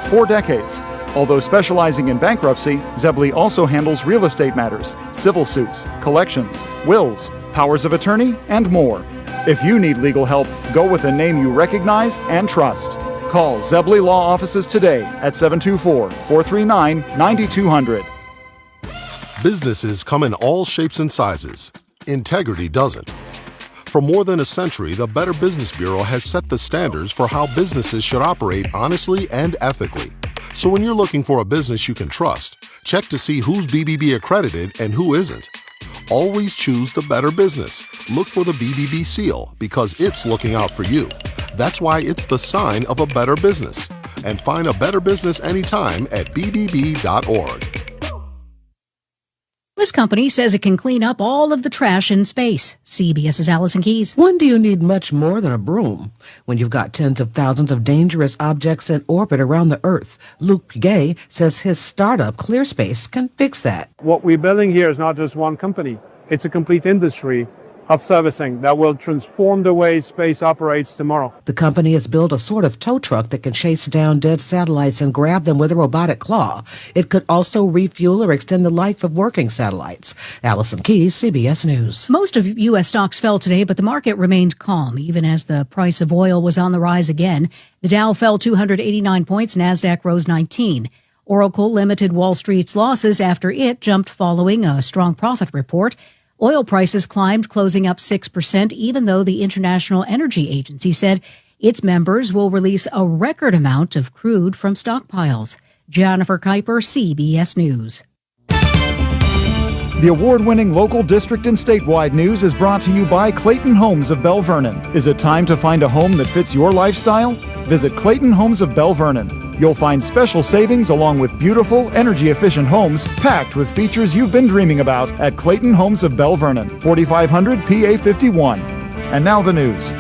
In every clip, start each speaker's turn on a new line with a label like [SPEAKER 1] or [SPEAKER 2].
[SPEAKER 1] 4 decades. Although specializing in bankruptcy, Zebley also handles real estate matters, civil suits, collections, wills, powers of attorney, and more. If you need legal help, go with a name you recognize and trust. Call Zebley Law Offices today at 724-439-9200.
[SPEAKER 2] Businesses come in all shapes and sizes. Integrity doesn't. For more than a century, the Better Business Bureau has set the standards for how businesses should operate honestly and ethically. So when you're looking for a business you can trust, check to see who's BBB accredited and who isn't. Always choose the better business. Look for the BBB seal because it's looking out for you. That's why it's the sign of a better business. And find a better business anytime at bbb.org.
[SPEAKER 3] This company says it can clean up all of the trash in space. CBS's Allison Keyes.
[SPEAKER 4] When do you need much more than a broom? When you've got tens of thousands of dangerous objects in orbit around the Earth. Luke Gay says his startup, ClearSpace, can fix that.
[SPEAKER 5] What we're building here is not just one company. It's a complete industry of servicing that will transform the way space operates tomorrow.
[SPEAKER 4] The company has built a sort of tow truck that can chase down dead satellites and grab them with a robotic claw. It could also refuel or extend the life of working satellites. Allison Keyes, CBS News.
[SPEAKER 3] Most of U.S. stocks fell today, but the market remained calm, even as the price of oil was on the rise again. The Dow fell 289 points, NASDAQ rose 19. Oracle limited Wall Street's losses after it jumped following a strong profit report. Oil prices climbed, closing up 6%, even though the International Energy Agency said its members will release a record amount of crude from stockpiles. Jennifer Kuiper, CBS News.
[SPEAKER 1] The award-winning local, district, and statewide news is brought to you by Clayton Homes of Bell Vernon. Is it time to find a home that fits your lifestyle? Visit Clayton Homes of Bell Vernon. You'll find special savings along with beautiful, energy-efficient homes packed with features you've been dreaming about at Clayton Homes of Bell Vernon, 4500 PA 51. And now the news.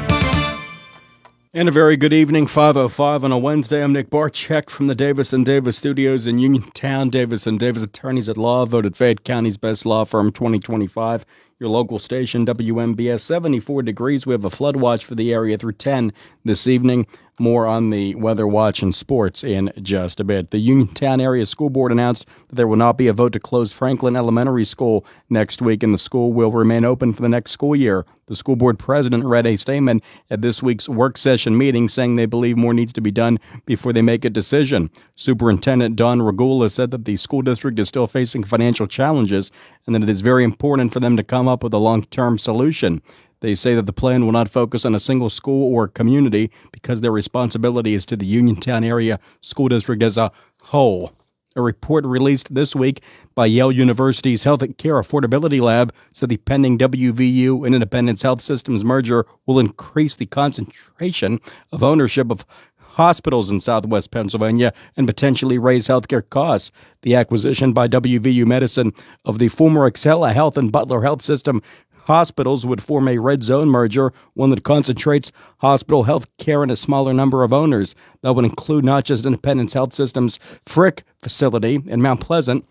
[SPEAKER 6] And a very good evening, 5:05 on a Wednesday. I'm Nick Barczyk from the Davis & Davis studios in Uniontown. Davis & Davis attorneys at law, voted Fayette County's best law firm 2025. Your local station, WMBS, 74 degrees. We have a flood watch for the area through 10 this evening. More on the weather watch and sports in just a bit. The Uniontown Area School Board announced that there will not be a vote to close Franklin Elementary School next week, and the school will remain open for the next school year. The school board president read a statement at this week's work session meeting saying they believe more needs to be done before they make a decision. Superintendent Don Regula said that the school district is still facing financial challenges and that it is very important for them to come up with a long-term solution. They say that the plan will not focus on a single school or community because their responsibility is to the Uniontown Area School District as a whole. A report released this week by Yale University's Health Care Affordability Lab said the pending WVU and Independence Health Systems merger will increase the concentration of ownership of hospitals in southwest Pennsylvania and potentially raise healthcare costs. The acquisition by WVU Medicine of the former Excella Health and Butler Health System hospitals would form a red zone merger, one that concentrates hospital health care in a smaller number of owners. That would include not just Independence Health System's Frick facility in Mount Pleasant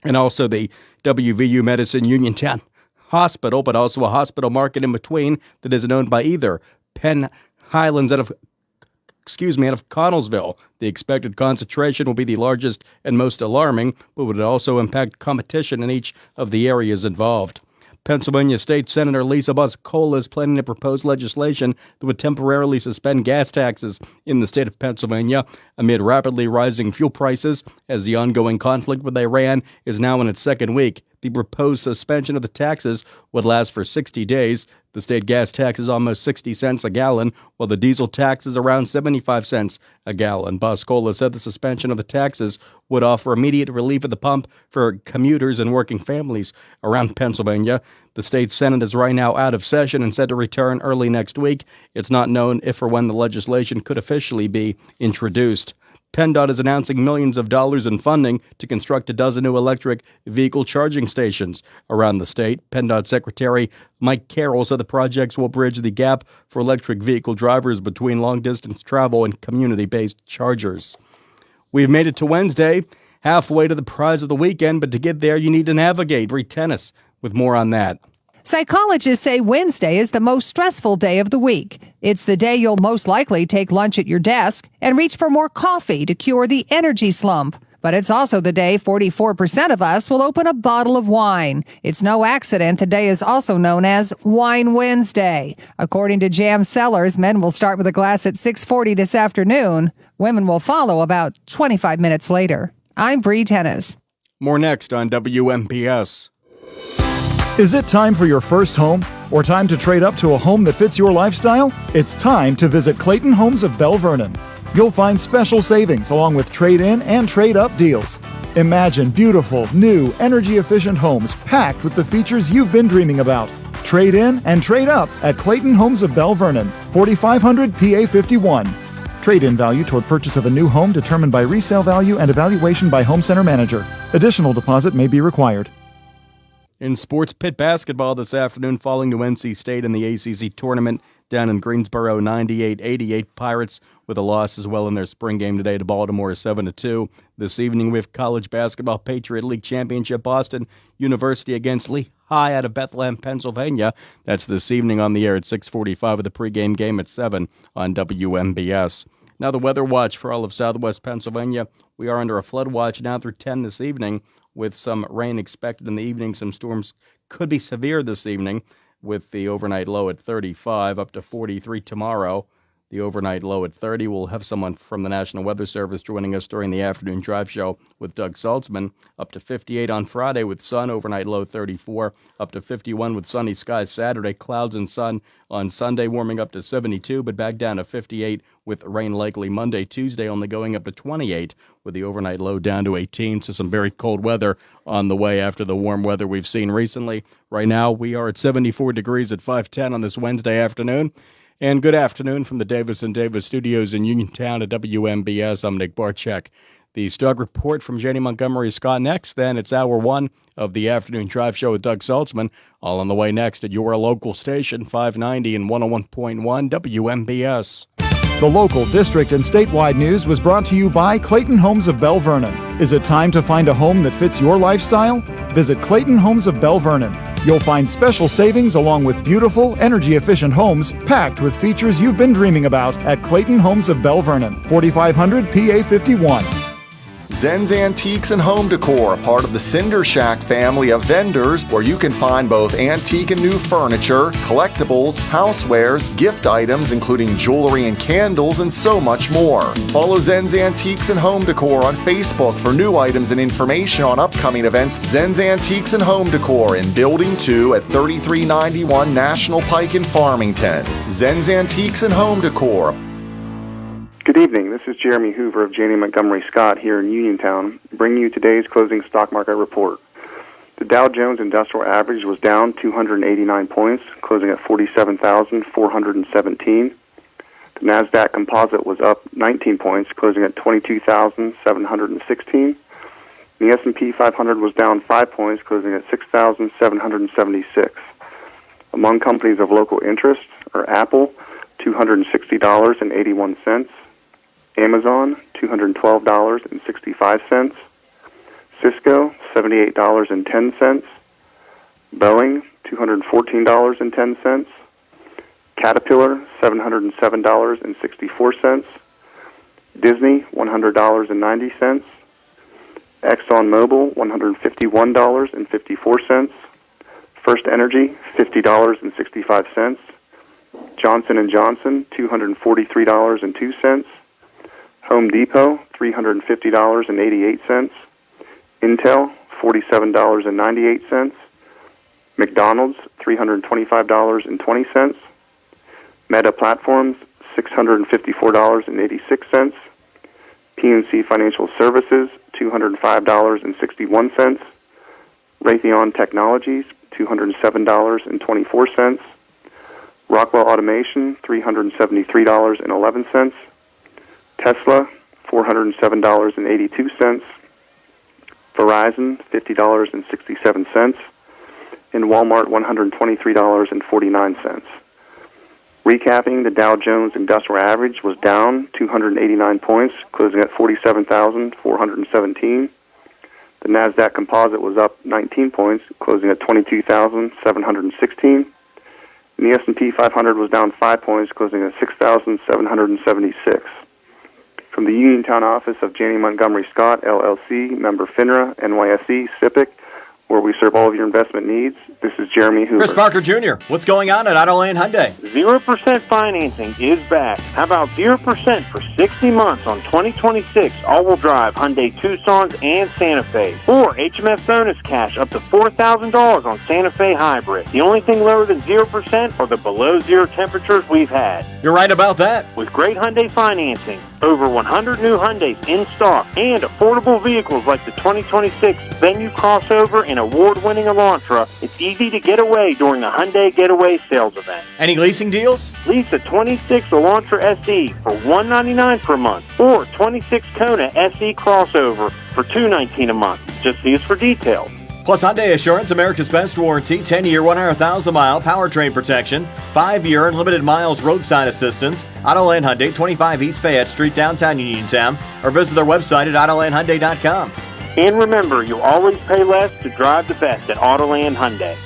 [SPEAKER 6] and also the WVU Medicine Uniontown Hospital, but also a hospital market in between that isn't owned by either. Penn Highlands out of Connellsville. The expected concentration will be the largest and most alarming, but would also impact competition in each of the areas involved. Pennsylvania State Senator Lisa Boscola is planning to propose legislation that would temporarily suspend gas taxes in the state of Pennsylvania amid rapidly rising fuel prices as the ongoing conflict with Iran is now in its second week. The proposed suspension of the taxes would last for 60 days. The state gas tax is almost 60 cents a gallon, while the diesel tax is around 75 cents a gallon. Boscola said the suspension of the taxes would offer immediate relief at the pump for commuters and working families around Pennsylvania. The state Senate is right now out of session and set to return early next week. It's not known if or when the legislation could officially be introduced. PennDOT is announcing millions of dollars in funding to construct a dozen new electric vehicle charging stations around the state. PennDOT Secretary Mike Carroll said the projects will bridge the gap for electric vehicle drivers between long-distance travel and community-based chargers. We've made it to Wednesday, halfway to the prize of the weekend, but to get there, you need to navigate. Read tennis with more on that.
[SPEAKER 7] Psychologists say Wednesday is the most stressful day of the week. It's the day you'll most likely take lunch at your desk and reach for more coffee to cure the energy slump. But it's also the day 44% of us will open a bottle of wine. It's no accident the day is also known as Wine Wednesday. According to Jam Cellars, men will start with a glass at 6:40 this afternoon. Women will follow about 25 minutes later. I'm Bree Tennis.
[SPEAKER 6] More next on WMPS.
[SPEAKER 1] Is it time for your first home? Or time to trade up to a home that fits your lifestyle? It's time to visit Clayton Homes of Bell Vernon. You'll find special savings along with trade-in and trade-up deals. Imagine beautiful, new, energy-efficient homes packed with the features you've been dreaming about. Trade in and trade up at Clayton Homes of Bell Vernon, 4500 PA 51. Trade-in value toward purchase of a new home determined by resale value and evaluation by home center manager. Additional deposit may be required.
[SPEAKER 6] In sports, Pitt basketball this afternoon falling to NC State in the ACC tournament down in Greensboro, 98-88. Pirates with a loss as well in their spring game today to Baltimore, 7-2. This evening we have college basketball Patriot League Championship, Boston University against Lehigh out of Bethlehem, Pennsylvania. That's this evening on the air at 6:45 with the pregame game at 7 on WMBS. Now the weather watch for all of southwest Pennsylvania. We are under a flood watch now through 10 this evening, with some rain expected in the evening. Some storms could be severe this evening, with the overnight low at 35, up to 43 tomorrow. The overnight low at 30. We'll have someone from the National Weather Service joining us during the afternoon drive show with Doug Saltzman. Up to 58 on Friday with sun, overnight low 34. Up to 51 with sunny skies Saturday, clouds and sun on Sunday, warming up to 72, but back down to 58 with rain likely Monday. Tuesday only going up to 28 with the overnight low down to 18. So some very cold weather on the way after the warm weather we've seen recently. Right now we are at 74 degrees at 5:10 on this Wednesday afternoon. And good afternoon from the Davis & Davis studios in Uniontown at WMBS. I'm Nick Barczyk. The Stug Report from Janie Montgomery Scott next. Then it's hour one of the afternoon drive show with Doug Saltzman. All on the way next at your local station, 590 and 101.1 WMBS.
[SPEAKER 1] The local, district, and statewide news was brought to you by Clayton Homes of Bell Vernon. Is it time to find a home that fits your lifestyle? Visit Clayton Homes of Bell Vernon. You'll find special savings along with beautiful, energy-efficient homes packed with features you've been dreaming about at Clayton Homes of Bell Vernon, 4500 PA 51.
[SPEAKER 8] Zen's Antiques and Home Decor, part of the Cinder Shack family of vendors, where you can find both antique and new furniture, collectibles, housewares, gift items, including jewelry and candles, and so much more. Follow Zen's Antiques and Home Decor on Facebook for new items and information on upcoming events. Zen's Antiques and Home Decor in Building 2 at 3391 National Pike in Farmington. Zen's Antiques and Home Decor.
[SPEAKER 9] Good evening. This is Jeremy Hoover of Janie Montgomery Scott here in Uniontown, bringing you today's closing stock market report. The Dow Jones Industrial Average was down 289 points, closing at 47,417. The NASDAQ Composite was up 19 points, closing at 22,716. The S&P 500 was down 5 points, closing at 6,776. Among companies of local interest are Apple, $260.81. Amazon, $212.65. Cisco, $78.10. Boeing, $214.10. Caterpillar, $707.64. Disney, $100.90. ExxonMobil, $151.54. First Energy, $50.65. Johnson & Johnson, $243.02. Home Depot, $350.88. Intel, $47.98. McDonald's, $325.20. Meta Platforms, $654.86. PNC Financial Services, $205.61. Raytheon Technologies, $207.24. Rockwell Automation, $373.11. Tesla, $407.82. Verizon, $50.67. And Walmart, $123.49. Recapping, the Dow Jones Industrial Average was down 289 points, closing at 47,417. The NASDAQ Composite was up 19 points, closing at 22,716. And the S&P 500 was down 5 points, closing at 6,776. From the Uniontown office of Janney Montgomery Scott, LLC, member FINRA, NYSE, SIPC, where we serve all of your investment needs, this is Jeremy Hoover.
[SPEAKER 10] Chris Barker Jr., what's going on at Auto Land Hyundai?
[SPEAKER 11] 0% financing is back. How about 0% for 60 months on 2026 all-wheel drive Hyundai Tucsons and Santa Fe? Or HMS bonus cash up to $4,000 on Santa Fe Hybrid. The only thing lower than 0% are the below zero temperatures we've had.
[SPEAKER 10] You're right about that.
[SPEAKER 11] With great Hyundai financing, over 100 new Hyundais in stock, and affordable vehicles like the 2026 Venue crossover and award-winning Elantra, it's easy to get away during the Hyundai Getaway Sales Event.
[SPEAKER 10] Any leasing deals?
[SPEAKER 11] Lease a 26 Elantra SE for $199 per month, or 26 Kona SE crossover for $219 a month. Just see us for details.
[SPEAKER 10] Plus Hyundai Assurance, America's best warranty, 10-year, 100,000-mile powertrain protection, 5-year unlimited miles roadside assistance. Autoland Hyundai, 25 East Fayette Street, downtown Uniontown, or visit their website at autolandhyundai.com.
[SPEAKER 11] And remember, you'll always pay less to drive the best at Autoland Hyundai.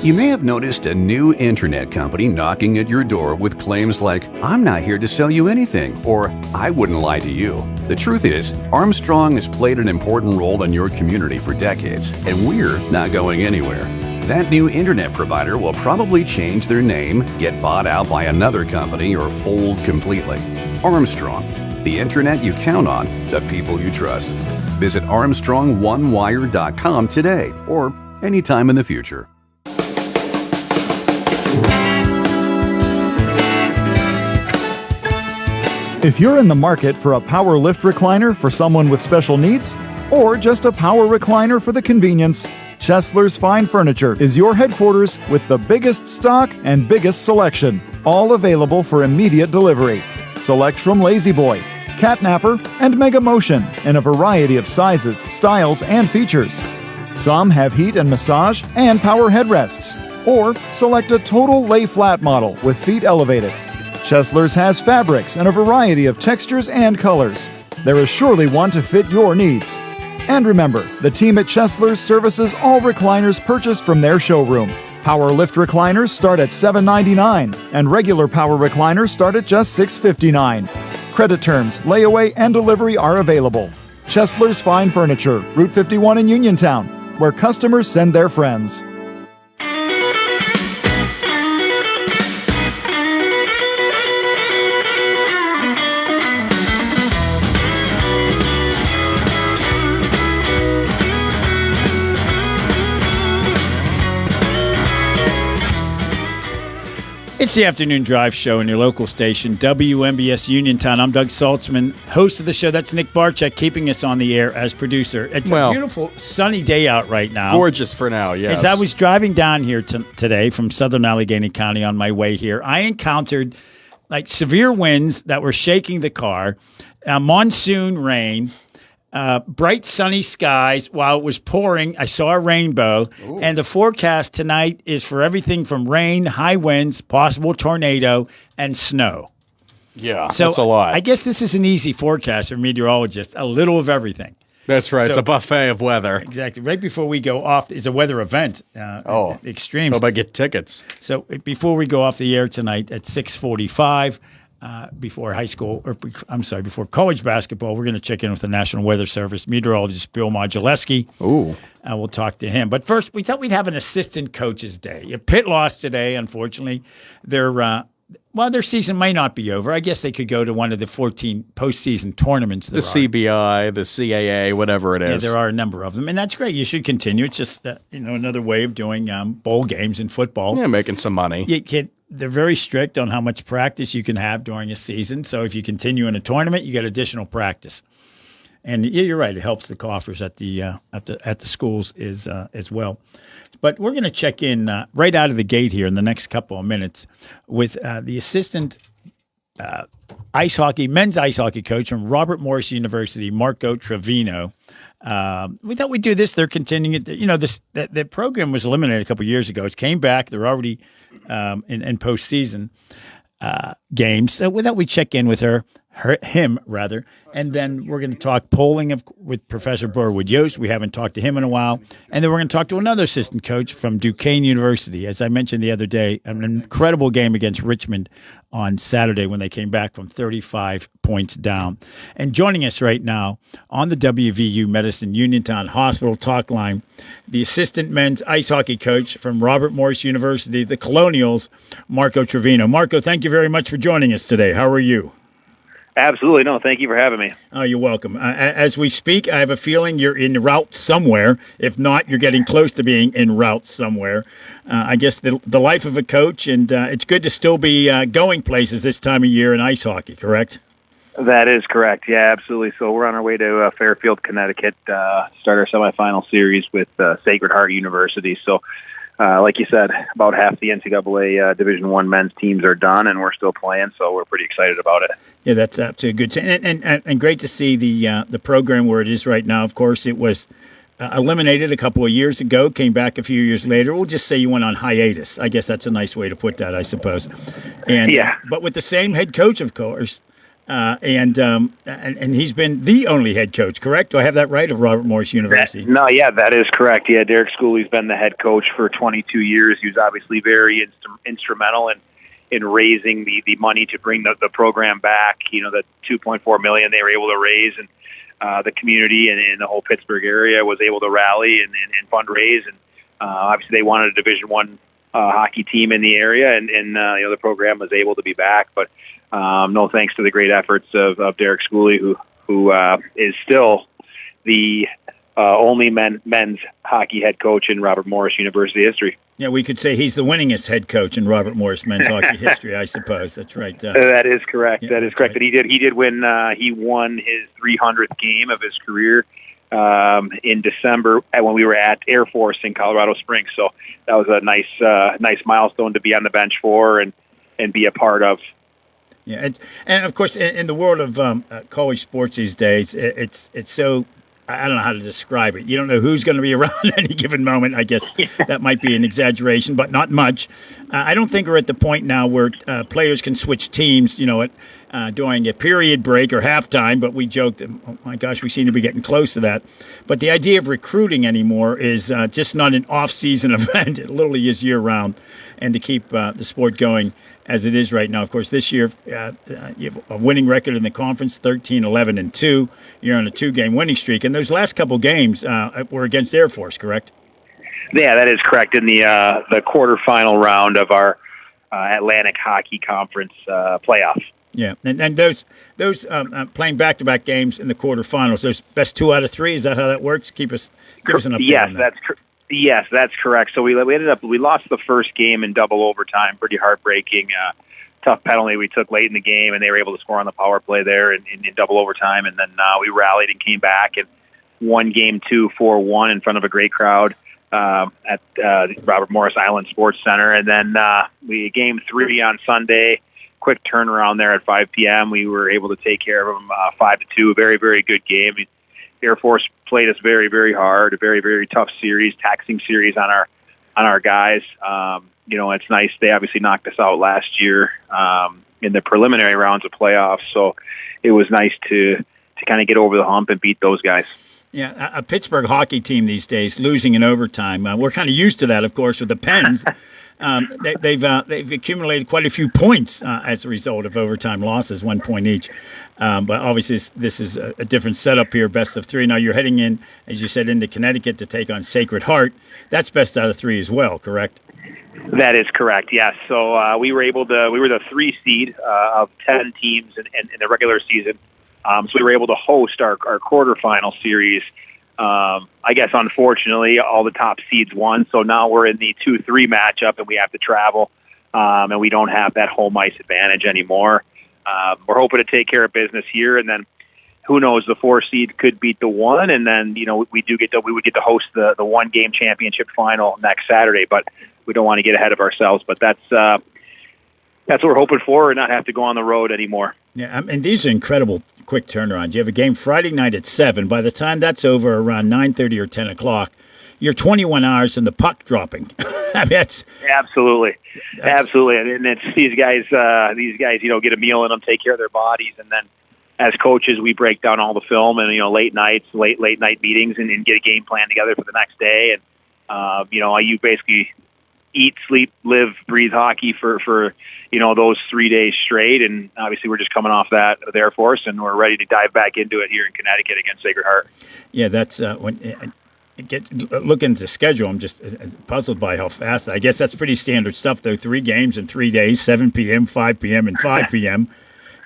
[SPEAKER 12] You may have noticed a new internet company knocking at your door with claims like, "I'm not here to sell you anything," or "I wouldn't lie to you." The truth is, Armstrong has played an important role in your community for decades, and we're not going anywhere. That new internet provider will probably change their name, get bought out by another company, or fold completely. Armstrong, the internet you count on, the people you trust. Visit ArmstrongOneWire.com today, or anytime in the future.
[SPEAKER 1] If you're in the market for a power lift recliner for someone with special needs, or just a power recliner for the convenience, Chesler's Fine Furniture is your headquarters with the biggest stock and biggest selection, all available for immediate delivery. Select from Lazy Boy, Catnapper, and Mega Motion in a variety of sizes, styles, and features. Some have heat and massage and power headrests, or select a total lay-flat model with feet elevated. Chesler's has fabrics in a variety of textures and colors. There is surely one to fit your needs. And remember, the team at Chesler's services all recliners purchased from their showroom. Power lift recliners start at $799, and regular power recliners start at just $659. Credit terms, layaway, and delivery are available. Chesler's Fine Furniture, Route 51 in Uniontown, where customers send their friends.
[SPEAKER 13] It's the Afternoon Drive Show in your local station, WMBS Uniontown. I'm Doug Saltzman, host of the show. That's Nick Barczyk, keeping us on the air as producer. It's a beautiful sunny day out right now.
[SPEAKER 6] Gorgeous for now, yes.
[SPEAKER 13] As I was driving down here today from southern Allegheny County on my way here, I encountered like severe winds that were shaking the car, monsoon rain, bright sunny skies. While it was pouring, I saw a rainbow. Ooh. And the forecast tonight is for everything from rain, high winds, possible tornado, and snow.
[SPEAKER 6] Yeah,
[SPEAKER 13] so
[SPEAKER 6] that's a lot.
[SPEAKER 13] I guess this is an easy forecast for meteorologists, a little of everything.
[SPEAKER 6] That's right. So, it's a buffet of weather.
[SPEAKER 13] Exactly. Right before we go off, it's a weather event. Extremes.
[SPEAKER 6] Hope I get tickets.
[SPEAKER 13] So before we go off the air tonight at 6:45, before before college basketball, we're going to check in with the National Weather Service meteorologist Bill Modulewski.
[SPEAKER 6] Ooh.
[SPEAKER 13] We'll talk to him. But first, we thought we'd have an assistant coaches day. Pitt lost today, unfortunately. Their season may not be over. I guess they could go to one of the 14 postseason tournaments.
[SPEAKER 6] The CBI, the CAA, whatever it is.
[SPEAKER 13] Yeah, there are a number of them, and that's great. You should continue. It's just another way of doing bowl games in football.
[SPEAKER 6] Yeah, making some money.
[SPEAKER 13] They're very strict on how much practice you can have during a season. So if you continue in a tournament, you get additional practice. And you're right; it helps the coffers at the schools as well. But we're going to check in right out of the gate here in the next couple of minutes with the assistant men's ice hockey coach from Robert Morris University, Marco Trevino. We thought we'd do this. They're continuing it. The program was eliminated a couple of years ago. It came back. They're already in postseason games. So we thought we'd check in with her. him rather. And then we're going to talk polling with Professor Burwood Yost. We haven't talked to him in a while. And then we're going to talk to another assistant coach from Duquesne University. As I mentioned the other day, an incredible game against Richmond on Saturday when they came back from 35 points down. And joining us right now on the WVU Medicine Uniontown Hospital talk line, the assistant men's ice hockey coach from Robert Morris University, the Colonials, Marco Trevino. Marco, thank you very much for joining us today. How are you?
[SPEAKER 14] Absolutely. No, thank you for having me.
[SPEAKER 13] Oh, you're welcome. As we speak, I have a feeling you're en route somewhere. If not, you're getting close to being en route somewhere. I guess the life of a coach, and it's good to still be going places this time of year in ice hockey, correct?
[SPEAKER 14] That is correct. Yeah, absolutely. So we're on our way to Fairfield, Connecticut, start our semifinal series with Sacred Heart University. So, like you said, about half the NCAA Division I men's teams are done, and we're still playing, so we're pretty excited about it.
[SPEAKER 13] Yeah, that's absolutely good. And great to see the program where it is right now. Of course, it was eliminated a couple of years ago, came back a few years later. We'll just say you went on hiatus. I guess that's a nice way to put that, I suppose. And
[SPEAKER 14] yeah.
[SPEAKER 13] But with the same head coach, of course, and he's been the only head coach, correct? Do I have that right, of Robert Morris University?
[SPEAKER 14] That is correct. Yeah, Derek Schooley's been the head coach for 22 years. He was obviously very instrumental in raising the money to bring the program back. You know, the $2.4 million they were able to raise, and the community and the whole Pittsburgh area was able to rally and fundraise. And obviously, they wanted a Division I hockey team in the area, and the program was able to be back. But no thanks to the great efforts of Derek Schooley, who is still the only men's hockey head coach in Robert Morris University history.
[SPEAKER 13] Yeah, we could say he's the winningest head coach in Robert Morris men's hockey history, I suppose. That's right.
[SPEAKER 14] That is correct.
[SPEAKER 13] Yeah,
[SPEAKER 14] that is correct.
[SPEAKER 13] right.
[SPEAKER 14] But he did win. He won his 300th game of his career in December when we were at Air Force in Colorado Springs. So that was a nice milestone to be on the bench for and be a part of.
[SPEAKER 13] Yeah, and of course, in the world of college sports these days, it's so, I don't know how to describe it. You don't know who's going to be around at any given moment. I guess that might be an exaggeration, but not much. I don't think we're at the point now where players can switch teams, during a period break or halftime, but we joked, oh my gosh, we seem to be getting close to that. But the idea of recruiting anymore is just not an off-season event. It literally is year-round. And to keep the sport going as it is right now. Of course, this year you have a winning record in the conference, 13-11-2. You're on a 2-game winning streak. And those last couple games were against Air Force, correct?
[SPEAKER 14] Yeah, that is correct. In the quarterfinal round of our Atlantic Hockey Conference playoff.
[SPEAKER 13] Yeah, and those playing back-to-back games in the quarterfinals, those best 2 out of 3, is that how that works? Give us an update.
[SPEAKER 14] Yes,
[SPEAKER 13] on that.
[SPEAKER 14] Yes, that's correct. So we lost the first game in double overtime, pretty heartbreaking. Tough penalty we took late in the game, and they were able to score on the power play there in double overtime. And then we rallied and came back and won game 2 4-1 in front of a great crowd at Robert Morris Island Sports Center. And then game 3 on Sunday. Quick turnaround there at 5 p.m. We were able to take care of them 5-2. A very, very good game. Air Force played us very, very hard. A very, very tough series, taxing series on our guys. It's nice. They obviously knocked us out last year in the preliminary rounds of playoffs. So it was nice to kind of get over the hump and beat those guys.
[SPEAKER 13] Yeah, a Pittsburgh hockey team these days losing in overtime. We're kind of used to that, of course, with the Pens. They've accumulated quite a few points as a result of overtime losses, 1 point each. But obviously, this is a different setup here, best of 3. Now you're heading in, as you said, into Connecticut to take on Sacred Heart. That's best out of 3 as well, correct?
[SPEAKER 14] That is correct. Yes. So we were the 3 seed of 10 teams in the regular season. So we were able to host our quarterfinal series. I guess, unfortunately, all the top seeds won. So now we're in the 2-3 matchup, and we have to travel, and we don't have that home ice advantage anymore. We're hoping to take care of business here, and then who knows? The 4 seed could beat the 1, and then we would get to host the 1-game championship final next Saturday. But we don't want to get ahead of ourselves. But that's what we're hoping for, and not have to go on the road anymore.
[SPEAKER 13] Yeah, and these are incredible quick turnarounds. You have a game Friday night at 7. By the time that's over around 9:30 or 10 o'clock, you're 21 hours and the puck dropping. I mean,
[SPEAKER 14] absolutely. And it's these guys, get a meal in them, take care of their bodies, and then as coaches, we break down all the film and, late night meetings and get a game plan together for the next day. And, you basically eat, sleep, live, breathe hockey for those 3 days straight. And obviously we're just coming off that with Air Force, and we're ready to dive back into it here in Connecticut against Sacred Heart.
[SPEAKER 13] Yeah, that's when looking at the schedule, I'm just puzzled by how fast. I guess that's pretty standard stuff, though. 3 games in 3 days, 7 p.m., 5 p.m., and 5 p.m.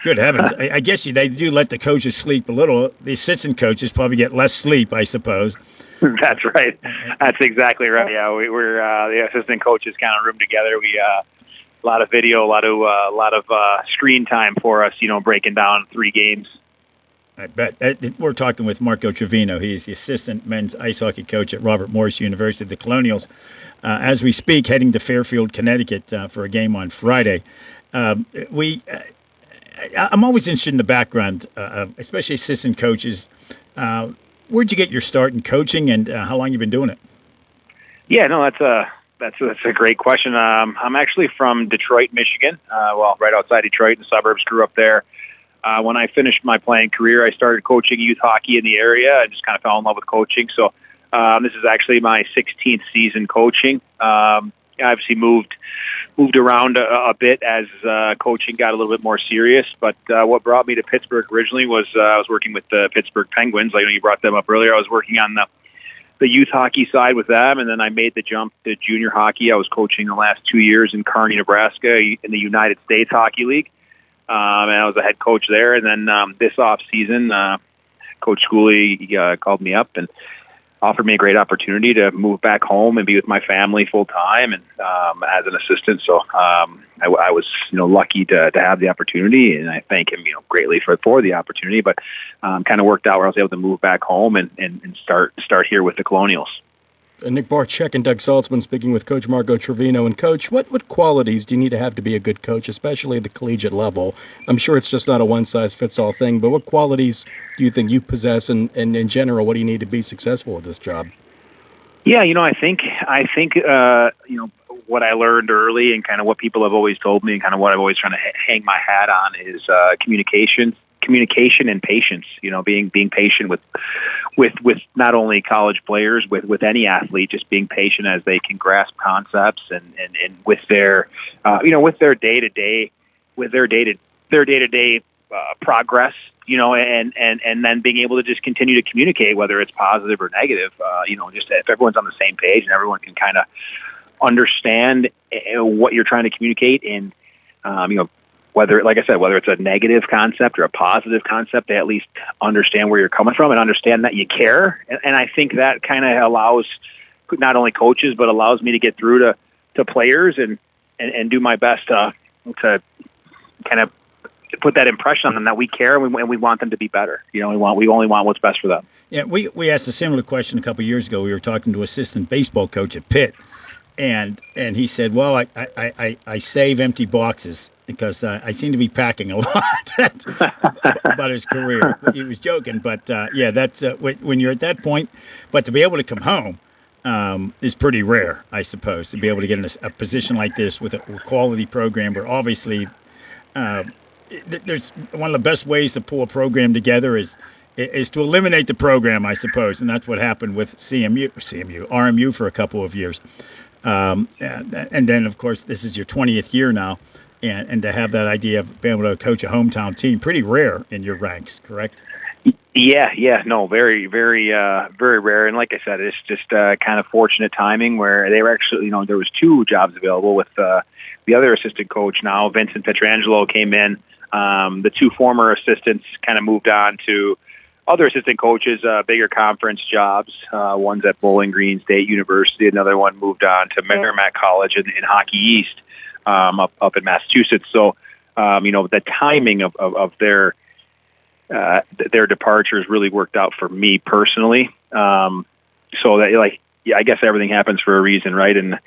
[SPEAKER 13] Good heavens. I guess they do let the coaches sleep a little. The assistant coaches probably get less sleep, I suppose.
[SPEAKER 14] That's right. That's exactly right. Yeah, we're the assistant coaches kind of room together. We a lot of video, a lot of screen time for us. Breaking down 3 games.
[SPEAKER 13] I bet. We're talking with Marco Trevino. He's the assistant men's ice hockey coach at Robert Morris University, the Colonials. As we speak, heading to Fairfield, Connecticut for a game on Friday. I'm always interested in the background, especially assistant coaches. Where'd you get your start in coaching, and how long you been doing it?
[SPEAKER 14] Yeah, no, that's a great question. I'm actually from Detroit, Michigan. Right outside Detroit in the suburbs. Grew up there. When I finished my playing career, I started coaching youth hockey in the area. I just kind of fell in love with coaching. So this is actually my 16th season coaching. I obviously moved around a bit as coaching got a little bit more serious. But what brought me to Pittsburgh originally was I was working with the Pittsburgh Penguins. I know you brought them up earlier. I was working on the youth hockey side with them, and then I made the jump to junior hockey. I was coaching the last 2 years in Kearney, Nebraska in the United States Hockey League. And I was a head coach there. And then this off season, Coach Schooley called me up and offered me a great opportunity to move back home and be with my family full time and as an assistant. So I was lucky to have the opportunity, and I thank him greatly for the opportunity. But kind of worked out where I was able to move back home and start here with the Colonials.
[SPEAKER 6] Nick Barczyk and Doug Saltzman speaking with Coach Marco Trevino. And Coach, what qualities do you need to have to be a good coach, especially at the collegiate level? I'm sure it's just not a one-size-fits-all thing, but what qualities do you think you possess, and in general, what do you need to be successful at this job?
[SPEAKER 14] Yeah, I think what I learned early and kind of what people have always told me and kind of what I've always trying to hang my hat on is communication and patience. Being patient with not only college players, with any athlete, just being patient as they can grasp concepts and with their with their day-to-day progress, and then being able to just continue to communicate, whether it's positive or negative, just if everyone's on the same page and everyone can kind of understand what you're trying to communicate, and whether, like I said, whether it's a negative concept or a positive concept, they at least understand where you're coming from and understand that you care. And I think that kind of allows not only coaches, but allows me to get through to players and do my best to kind of put that impression on them that we care and we want them to be better. We only want what's best for them.
[SPEAKER 13] Yeah, we asked a similar question a couple of years ago. We were talking to assistant baseball coach at Pitt, and he said, "Well, I save empty boxes because I seem to be packing a lot." about his career. He was joking, but that's when you're at that point. But to be able to come home is pretty rare, I suppose. To be able to get in a position like this with a quality program, where obviously there's one of the best ways to pull a program together is to eliminate the program, I suppose, and that's what happened with RMU for a couple of years. And then, of course, this is your 20th year now, and to have that idea of being able to coach a hometown team, pretty rare in your ranks, correct?
[SPEAKER 14] Yeah, no, very, very, very rare. And like I said, it's just kind of fortunate timing where they were actually, there was 2 jobs available with the other assistant coach now, Vincent Petrangelo, came in. The 2 former assistants kind of moved on to other assistant coaches, bigger conference jobs. One's at Bowling Green State University. Another one moved on to Merrimack College in Hockey East up in Massachusetts. So, the timing of their departures really worked out for me personally. So that I guess everything happens for a reason, right? And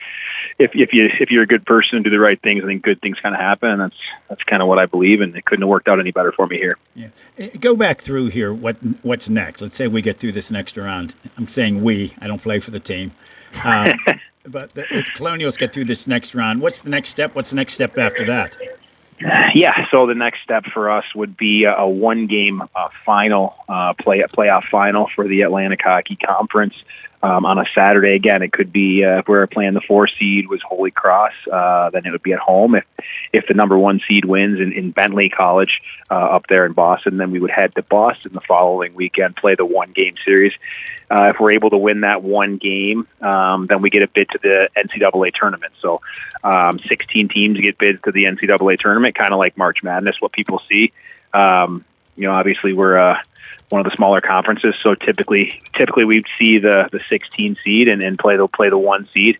[SPEAKER 14] if you're a good person and do the right things, I think good things kind of happen, and that's kind of what I believe, and it couldn't have worked out any better for me here.
[SPEAKER 13] Yeah. Go back through here. What's next? Let's say we get through this next round. I'm saying we. I don't play for the team. But if Colonials get through this next round, what's the next step? What's the next step after that?
[SPEAKER 14] Yeah, so the next step for us would be a one-game final, playoff final for the Atlantic Hockey Conference on a Saturday. Again, it could be if we're playing the 4 seed was Holy Cross, then it would be at home. If the number 1 seed wins in Bentley College up there in Boston, then we would head to Boston the following weekend, play the one-game series. If we're able to win that one game, then we get a bid to the NCAA tournament. So 16 teams get bids to the NCAA tournament, kind of like March Madness, what people see. Obviously we're one of the smaller conferences, so typically we'd see the 16 seed and play the 1 seed,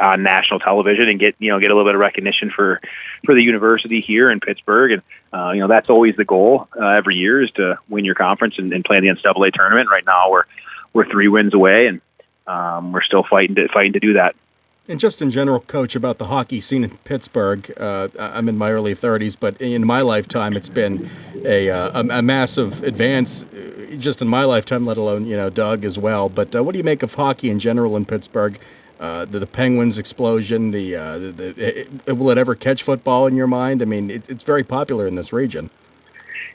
[SPEAKER 14] on national television and get a little bit of recognition for the university here in Pittsburgh. And that's always the goal every year, is to win your conference and play in the NCAA tournament. Right now we're 3 wins away, and we're still fighting to do that.
[SPEAKER 6] And just in general, Coach, about the hockey scene in Pittsburgh, I'm in my early 30s, but in my lifetime, it's been a massive advance just in my lifetime, let alone, Doug as well. But what do you make of hockey in general in Pittsburgh? The Penguins explosion, will it ever catch football in your mind? I mean, it's very popular in this region.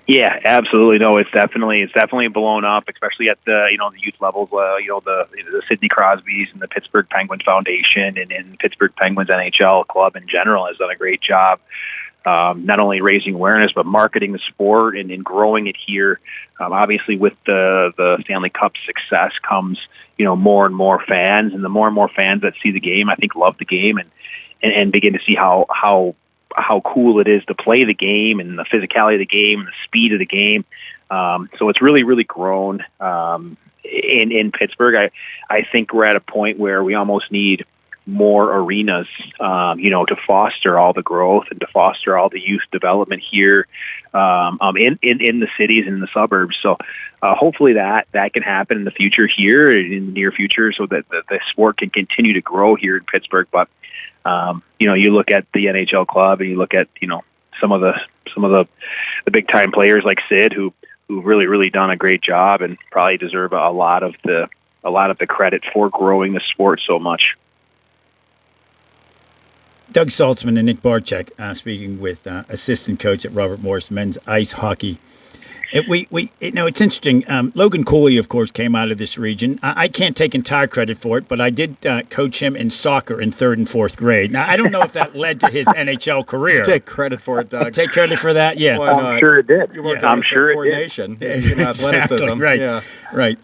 [SPEAKER 14] Yeah, absolutely. No, it's definitely blown up, especially at the the youth levels. The Sidney Crosbys and the Pittsburgh Penguins Foundation and Pittsburgh Penguins NHL club in general has done a great job, not only raising awareness but marketing the sport and growing it here. Obviously, with the Stanley Cup success comes more and more fans, and the more and more fans that see the game, I think, love the game and begin to see how cool it is to play the game and the physicality of the game and the speed of the game. So it's really, really grown in Pittsburgh. I think we're at a point where we almost need more arenas, to foster all the growth and to foster all the youth development here in the cities and in the suburbs. So hopefully that can happen in the future here, in the near future, so that the sport can continue to grow here in Pittsburgh. But you look at the NHL club and you look at, some of the big time players like Sid who really done a great job and probably deserve a lot of the credit for growing the sport so much.
[SPEAKER 13] Doug Saltzman and Nick Barczyk speaking with assistant coach at Robert Morris men's ice hockey. It's interesting. Logan Cooley, of course, came out of this region. I can't take entire credit for it, but I did coach him in soccer in 3rd and 4th grade. Now, I don't know if that led to his NHL career.
[SPEAKER 6] Take credit for it, Doug.
[SPEAKER 13] Take credit for that, yeah.
[SPEAKER 14] I'm sure it did.
[SPEAKER 6] I'm sure it did. Athleticism.
[SPEAKER 13] Exactly, right.
[SPEAKER 6] Yeah.
[SPEAKER 13] Right.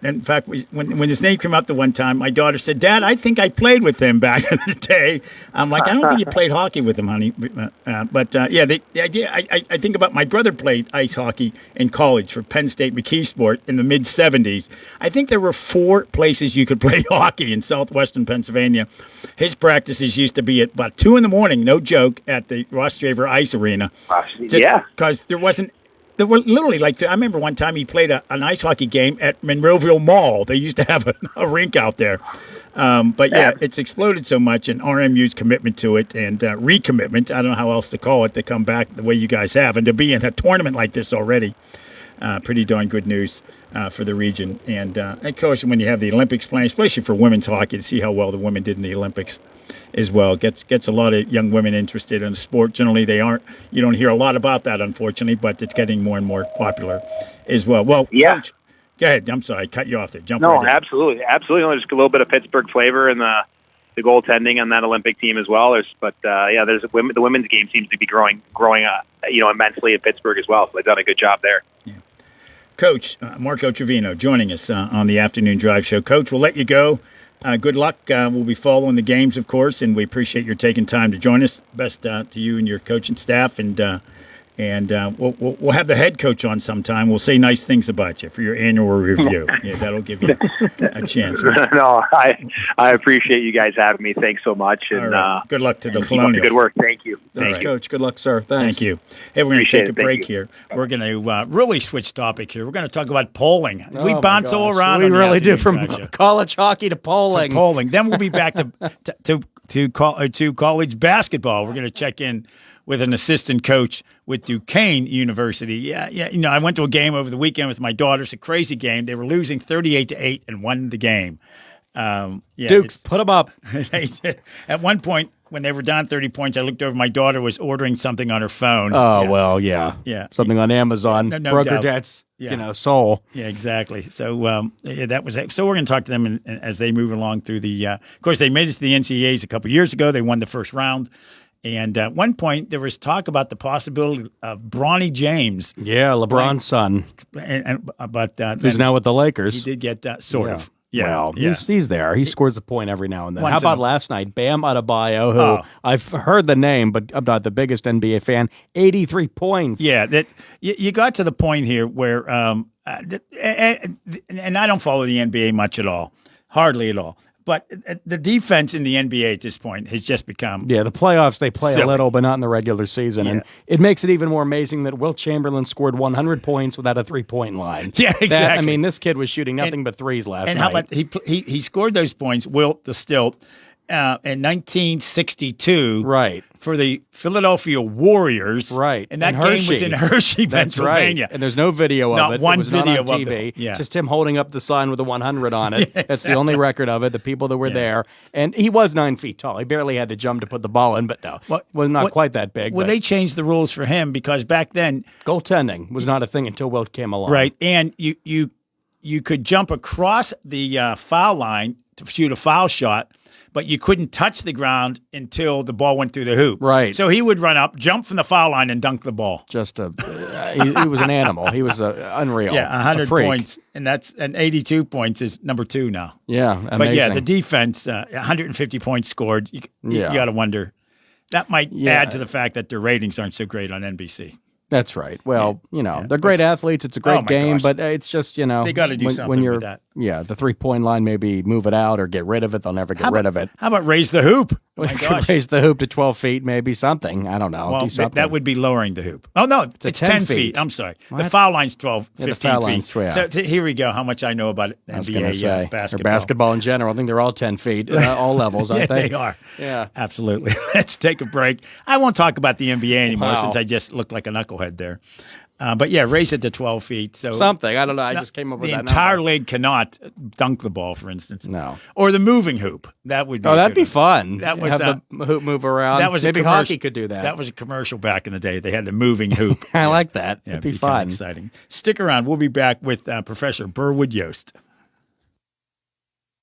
[SPEAKER 13] In fact, when his name came up the one time, my daughter said, "Dad, I think I played with him back in the day." I'm like, "I don't think you played hockey with him, honey." The idea. I think about my brother played ice hockey in college for Penn State McKeesport in the mid '70s. I think there were 4 places you could play hockey in southwestern Pennsylvania. His practices used to be at about 2 a.m, no joke, at the Ross Draver Ice Arena. Because there were literally I remember one time he played an ice hockey game at Monroeville Mall. They used to have a rink out there. It's exploded so much, and RMU's commitment to it and recommitment, I don't know how else to call it, to come back the way you guys have and to be in a tournament like this already. Pretty darn good news for the region. And of course, when you have the Olympics playing, especially for women's hockey, to see how well the women did in the Olympics as well, gets a lot of young women interested in the sport. Generally, you don't hear a lot about that, unfortunately, but it's getting more and more popular as well. Well,
[SPEAKER 14] yeah.
[SPEAKER 13] Coach, go ahead. I'm sorry, I cut you off there.
[SPEAKER 14] Absolutely. There's a little bit of Pittsburgh flavor in the goaltending on that Olympic team as well. The women's game seems to be growing immensely in Pittsburgh as well. So they've done a good job there.
[SPEAKER 13] Yeah. Coach Marco Trevino joining us on the Afternoon Drive Show. Coach, we'll let you go. Good luck. We'll be following the games, of course, and we appreciate your taking time to join us. Best to you and your coaching staff, and we'll have the head coach on sometime. We'll say nice things about you for your annual review. Yeah, that'll give you a chance.
[SPEAKER 14] No, I appreciate you guys having me. Thanks so much, and
[SPEAKER 13] good luck to the
[SPEAKER 14] Colonials.
[SPEAKER 13] Colonials.
[SPEAKER 14] Good work. Thank you.
[SPEAKER 6] Thanks, Coach. Good luck, sir. Thanks.
[SPEAKER 13] Thank you. Hey, we're going to take a break
[SPEAKER 14] you.
[SPEAKER 13] here. We're going to really switch topic here. We're going to talk about polling. We bounce all around.
[SPEAKER 6] We really do, from college hockey to polling.
[SPEAKER 13] Then we'll be back to college basketball. We're going to check in with an assistant coach with Duquesne University. Yeah. I went to a game over the weekend with my daughter. It's a crazy game. They were losing 38-8 and won the game.
[SPEAKER 6] Dukes, put them up.
[SPEAKER 13] At one point, when they were down 30 points, I looked over. My daughter was ordering something on her phone.
[SPEAKER 6] Oh, well, yeah.
[SPEAKER 13] Yeah.
[SPEAKER 6] Something on Amazon.
[SPEAKER 13] No
[SPEAKER 6] Broker
[SPEAKER 13] doubt.
[SPEAKER 6] debts,
[SPEAKER 13] Yeah.
[SPEAKER 6] soul.
[SPEAKER 13] Yeah, exactly. So that was it. So we're going to talk to them as they move along through the. Of course, they made it to the NCAAs a couple years ago. They won the first round, and at one point there was talk about the possibility of Bronny James.
[SPEAKER 6] Yeah, LeBron's son,
[SPEAKER 13] but
[SPEAKER 6] who's now with the Lakers.
[SPEAKER 13] He did get sort of. Yeah,
[SPEAKER 6] well, he's there. He scores a point every now and then.
[SPEAKER 13] Once
[SPEAKER 6] How
[SPEAKER 13] in
[SPEAKER 6] about
[SPEAKER 13] a-
[SPEAKER 6] last night? Bam Adebayo, who I've heard the name, but I'm not the biggest NBA fan. 83 points.
[SPEAKER 13] Yeah, that you got to the point here where, and I don't follow the NBA much at all, hardly at all. But the defense in the NBA at this point has just become
[SPEAKER 6] the playoffs they play
[SPEAKER 13] silly.
[SPEAKER 6] a little, but not in the regular season, and it makes it even more amazing that Wilt Chamberlain scored 100 points without a 3-point line.
[SPEAKER 13] Yeah, exactly.
[SPEAKER 6] This kid was shooting nothing but threes last night.
[SPEAKER 13] And how about he scored those points, Wilt the Stilt, in 1962,
[SPEAKER 6] right,
[SPEAKER 13] for the Philadelphia Warriors,
[SPEAKER 6] right,
[SPEAKER 13] and that game was in Hershey,
[SPEAKER 6] That's
[SPEAKER 13] Pennsylvania.
[SPEAKER 6] Right. And there's no video of
[SPEAKER 13] Not
[SPEAKER 6] it.
[SPEAKER 13] one
[SPEAKER 6] It was
[SPEAKER 13] video
[SPEAKER 6] not on
[SPEAKER 13] of
[SPEAKER 6] TV.
[SPEAKER 13] it. Yeah.
[SPEAKER 6] Just him holding up the sign with a 100 on it.
[SPEAKER 13] Yeah,
[SPEAKER 6] That's the only record of it. The people that were there, and he was 9 feet tall. He barely had to jump to put the ball in, but no, was not quite that big.
[SPEAKER 13] Well,
[SPEAKER 6] but
[SPEAKER 13] they changed the rules for him because back then
[SPEAKER 6] goaltending was not a thing until Wilt came along.
[SPEAKER 13] right? And you could jump across the foul line to shoot a foul shot, but you couldn't touch the ground until the ball went through the hoop.
[SPEAKER 6] Right.
[SPEAKER 13] So he would run up, jump from the foul line, and dunk the ball.
[SPEAKER 6] Just he was an animal. He was unreal.
[SPEAKER 13] Yeah, 100
[SPEAKER 6] freak.
[SPEAKER 13] points, and 82 points is number 2 now.
[SPEAKER 6] Yeah, amazing.
[SPEAKER 13] But yeah, the defense, 150 points scored. You got to wonder. That might add to the fact that their ratings aren't so great on NBC.
[SPEAKER 6] That's right. Well, they're great athletes. It's a great game,
[SPEAKER 13] gosh.
[SPEAKER 6] but it's just,
[SPEAKER 13] They got to do something
[SPEAKER 6] when you're,
[SPEAKER 13] with that.
[SPEAKER 6] Yeah, the 3-point line, maybe move it out or get rid of it. They'll never get rid of it.
[SPEAKER 13] How about raise the hoop? Oh my
[SPEAKER 6] We
[SPEAKER 13] gosh.
[SPEAKER 6] could raise the hoop to 12 feet, maybe something. I don't know.
[SPEAKER 13] Well,
[SPEAKER 6] do something.
[SPEAKER 13] that would be lowering the hoop. Oh, no, it's 10 feet. I'm sorry. The foul line's 12, 15
[SPEAKER 6] the foul
[SPEAKER 13] feet.
[SPEAKER 6] line's 12.
[SPEAKER 13] So here we go, how much I know about
[SPEAKER 6] I was going to
[SPEAKER 13] NBA
[SPEAKER 6] say, or
[SPEAKER 13] basketball.
[SPEAKER 6] basketball in general. I think they're all 10 feet, all levels, aren't
[SPEAKER 13] Yeah,
[SPEAKER 6] they?
[SPEAKER 13] they are.
[SPEAKER 6] Yeah.
[SPEAKER 13] Absolutely. Let's take a break. I won't talk about the NBA anymore
[SPEAKER 6] Wow.
[SPEAKER 13] since I just looked like a knucklehead there. But yeah, raise it to 12 feet. So
[SPEAKER 6] Something. I don't know. I just came up with
[SPEAKER 13] the
[SPEAKER 6] that
[SPEAKER 13] entire
[SPEAKER 6] number.
[SPEAKER 13] league cannot dunk the ball, for instance.
[SPEAKER 6] No.
[SPEAKER 13] Or the moving hoop. That would be.
[SPEAKER 6] Oh,
[SPEAKER 13] a
[SPEAKER 6] that'd
[SPEAKER 13] good
[SPEAKER 6] be
[SPEAKER 13] one.
[SPEAKER 6] fun.
[SPEAKER 13] That was
[SPEAKER 6] Have the hoop move around.
[SPEAKER 13] That was
[SPEAKER 6] maybe
[SPEAKER 13] a commercial.
[SPEAKER 6] hockey could do that.
[SPEAKER 13] That was a commercial back in the day. They had the moving hoop.
[SPEAKER 6] I like that.
[SPEAKER 13] Yeah,
[SPEAKER 6] It'd be
[SPEAKER 13] kinda
[SPEAKER 6] fun.
[SPEAKER 13] exciting. Stick around. We'll be back with Professor Burwood Yost.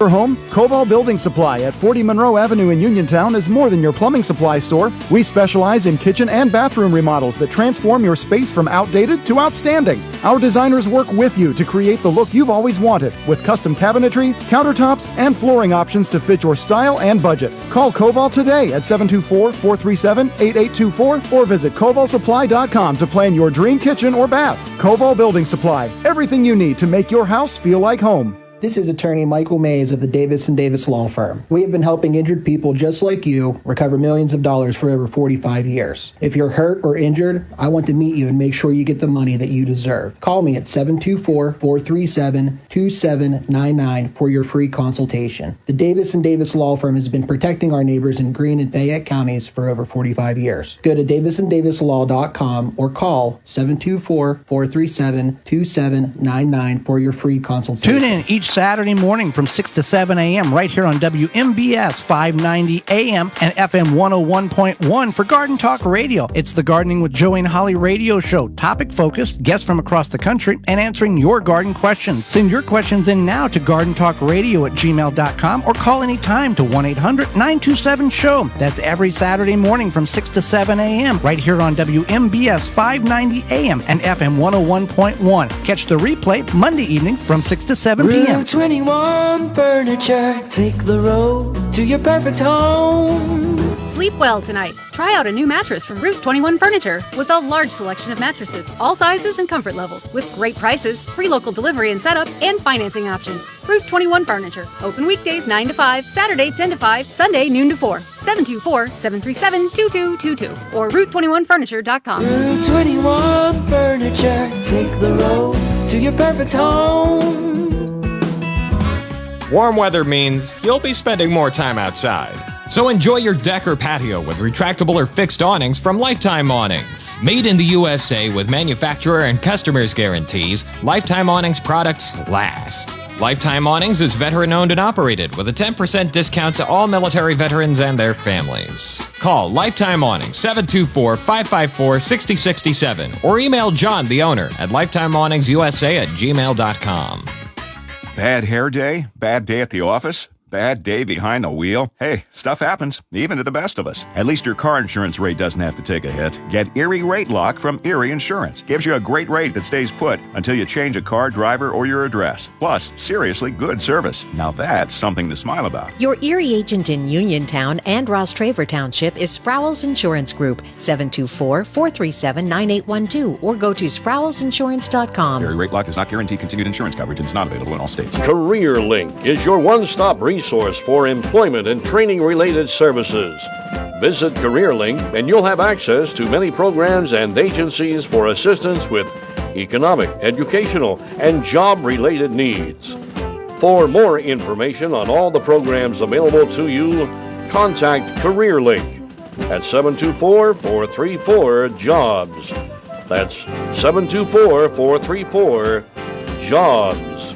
[SPEAKER 1] Your home, Koval Building Supply at 40 Monroe Avenue in Uniontown is more than your plumbing supply store. We specialize in kitchen and bathroom remodels that transform your space from outdated to outstanding. Our designers work with you to create the look you've always wanted with custom cabinetry, countertops, and flooring options to fit your style and budget. Call Koval today at 724-437-8824 or visit kovalsupply.com to plan your dream kitchen or bath. Koval Building Supply, everything you need to make your house feel like home.
[SPEAKER 15] This is attorney Michael Mays of the Davis & Davis Law Firm. We have been helping injured people just like you recover millions of dollars for over 45 years. If you're hurt or injured, I want to meet you and make sure you get the money that you deserve. Call me at 724-437-2799 for your free consultation. The Davis & Davis Law Firm has been protecting our neighbors in Greene and Fayette counties for over 45 years. Go to davisanddavislaw.com or call 724-437-2799 for your free consultation.
[SPEAKER 16] Tune in each Saturday morning from 6 to 7 a.m. right here on WMBS 590 a.m. and FM 101.1 for Garden Talk Radio. It's the Gardening with Joey and Holly radio show, topic-focused, guests from across the country, and answering your garden questions. Send your questions in now to gardentalkradio@gmail.com or call anytime to 1-800-927-SHOW. That's every Saturday morning from 6 to 7 a.m. right here on WMBS 590 a.m. and FM 101.1. Catch the replay Monday evenings from 6 to 7 p.m.
[SPEAKER 17] Route 21 Furniture, take the road to your perfect home.
[SPEAKER 18] Sleep well tonight. Try out a new mattress from Route 21 Furniture with a large selection of mattresses, all sizes and comfort levels, with great prices, free local delivery and setup, and financing options. Route 21 Furniture. Open weekdays 9 to 5, Saturday 10 to 5, Sunday noon to 4. 724-737-2222 or Route21Furniture.com.
[SPEAKER 17] Route 21 Furniture, take the road to your perfect home.
[SPEAKER 19] Warm weather means you'll be spending more time outside. So enjoy your deck or patio with retractable or fixed awnings from Lifetime Awnings. Made in the USA with manufacturer and customers guarantees, Lifetime Awnings products last. Lifetime Awnings is veteran-owned and operated with a 10% discount to all military veterans and their families. Call Lifetime Awnings 724-554-6067 or email John, the owner, at lifetimeawningsusa@gmail.com.
[SPEAKER 20] Bad hair day? Bad day at the office? Bad day behind the wheel? Hey, stuff happens, even to the best of us. At least your car insurance rate doesn't have to take a hit. Get Erie Rate Lock from Erie Insurance. Gives you a great rate that stays put until you change a car, driver, or your address. Plus, seriously good service. Now that's something to smile about.
[SPEAKER 21] Your Erie agent in Uniontown and Ross Traver Township is Sproul's Insurance Group, 724-437-9812, or go to sproulsinsurance.com.
[SPEAKER 20] Erie Rate Lock does not guarantee continued insurance coverage and is not available in all states.
[SPEAKER 22] CareerLink is your one-stop resource for employment and training-related services. Visit CareerLink and you'll have access to many programs and agencies for assistance with economic, educational, and job-related needs. For more information on all the programs available to you, contact CareerLink at 724-434-JOBS. That's 724-434-JOBS.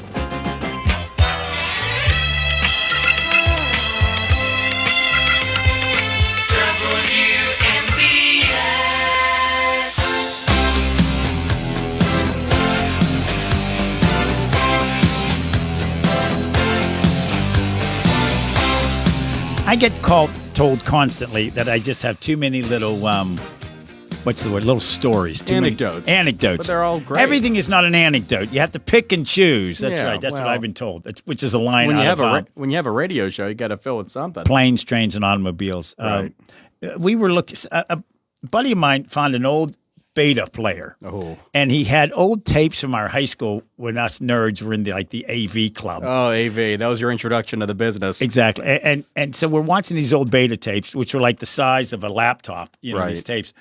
[SPEAKER 13] I get told constantly that I just have too many little, what's the word? Little stories.
[SPEAKER 6] Anecdotes.
[SPEAKER 13] Anecdotes.
[SPEAKER 6] But they're all great.
[SPEAKER 13] Everything is not an anecdote. You have to pick and choose. That's
[SPEAKER 6] Yeah,
[SPEAKER 13] right. That's what
[SPEAKER 6] well,
[SPEAKER 13] I've been told. Which is a line
[SPEAKER 6] when you
[SPEAKER 13] out
[SPEAKER 6] have
[SPEAKER 13] of
[SPEAKER 6] when you have a radio show, you got to fill with something.
[SPEAKER 13] Planes, Trains, and Automobiles.
[SPEAKER 6] Right.
[SPEAKER 13] We were looking. A buddy of mine found an old beta player.
[SPEAKER 6] Oh.
[SPEAKER 13] And he had old tapes from our high school when us nerds were in the AV club.
[SPEAKER 6] Oh, AV. That was your introduction to the business.
[SPEAKER 13] Exactly. And so we're watching these old beta tapes, which were like the size of a laptop,
[SPEAKER 6] Right.
[SPEAKER 13] these tapes.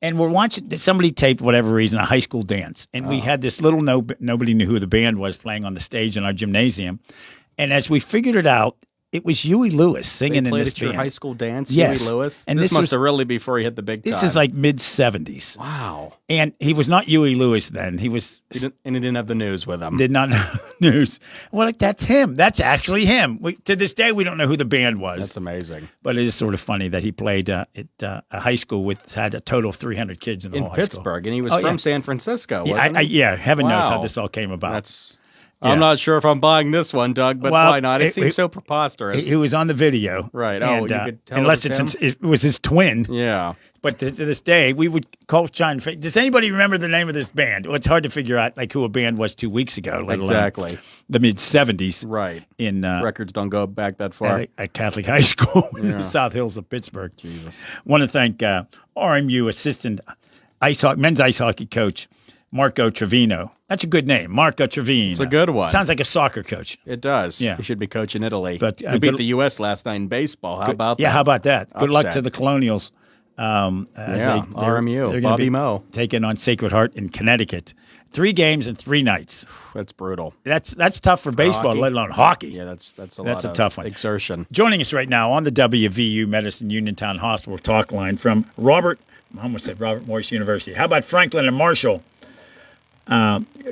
[SPEAKER 13] And we're watching, somebody taped, whatever reason, a high school dance. And we had this little, nobody knew who the band was playing on the stage in our gymnasium. And as we figured it out, it was Huey Lewis singing
[SPEAKER 6] They
[SPEAKER 13] in
[SPEAKER 6] played
[SPEAKER 13] this
[SPEAKER 6] at your
[SPEAKER 13] band.
[SPEAKER 6] high school dance,
[SPEAKER 13] Yes.
[SPEAKER 6] Huey Lewis?
[SPEAKER 13] And
[SPEAKER 6] this
[SPEAKER 13] this
[SPEAKER 6] must
[SPEAKER 13] was
[SPEAKER 6] have really before he hit the big time.
[SPEAKER 13] This is like mid-'70s.
[SPEAKER 6] Wow.
[SPEAKER 13] And he was not Huey Lewis then. He was...
[SPEAKER 6] And he didn't have the news with him.
[SPEAKER 13] Did not know the news. Well, that's him. That's actually him. To this day, we don't know who the band was.
[SPEAKER 6] That's amazing.
[SPEAKER 13] But it is sort of funny that he played at a high school had a total of 300 kids in the whole high school.
[SPEAKER 6] Pittsburgh, and he was from San Francisco, wasn't he?
[SPEAKER 13] Heaven knows how
[SPEAKER 6] Wow.
[SPEAKER 13] this all came about.
[SPEAKER 6] I'm not sure if I'm buying this one, Doug, but
[SPEAKER 13] Well,
[SPEAKER 6] why not? It seems so preposterous.
[SPEAKER 13] He was on the video.
[SPEAKER 6] Right.
[SPEAKER 13] And,
[SPEAKER 6] You could tell
[SPEAKER 13] unless
[SPEAKER 6] it was him?
[SPEAKER 13] it was his twin.
[SPEAKER 6] Yeah.
[SPEAKER 13] But to this day, we would call John. Does anybody remember the name of this band? Well, it's hard to figure out who a band was 2 weeks ago. Let alone
[SPEAKER 6] Exactly.
[SPEAKER 13] the mid-'70s.
[SPEAKER 6] Right.
[SPEAKER 13] In
[SPEAKER 6] records don't go back that far.
[SPEAKER 13] At Catholic High School in
[SPEAKER 6] Yeah.
[SPEAKER 13] the South Hills of Pittsburgh.
[SPEAKER 6] Jesus.
[SPEAKER 13] Want to thank RMU assistant men's ice hockey coach Marco Trevino. That's a good name, Marco Trevino.
[SPEAKER 6] It's a good one.
[SPEAKER 13] Sounds like a soccer coach.
[SPEAKER 6] It does.
[SPEAKER 13] Yeah.
[SPEAKER 6] He should be coaching Italy.
[SPEAKER 13] But,
[SPEAKER 6] we beat the U.S. last night in baseball. How about that?
[SPEAKER 13] Yeah, how about that? Good luck
[SPEAKER 6] Upset.
[SPEAKER 13] to the Colonials.
[SPEAKER 6] RMU,
[SPEAKER 13] they're gonna
[SPEAKER 6] Bobby
[SPEAKER 13] be
[SPEAKER 6] Moe.
[SPEAKER 13] taking on Sacred Heart in Connecticut. 3 games in 3 nights.
[SPEAKER 6] That's brutal.
[SPEAKER 13] That's tough for baseball,
[SPEAKER 6] hockey?
[SPEAKER 13] let alone hockey.
[SPEAKER 6] Yeah, that's a lot
[SPEAKER 13] That's a
[SPEAKER 6] of
[SPEAKER 13] tough one.
[SPEAKER 6] exertion.
[SPEAKER 13] Joining us right now on the WVU Medicine Uniontown Hospital talk line from Robert Morris University. How about Franklin and Marshall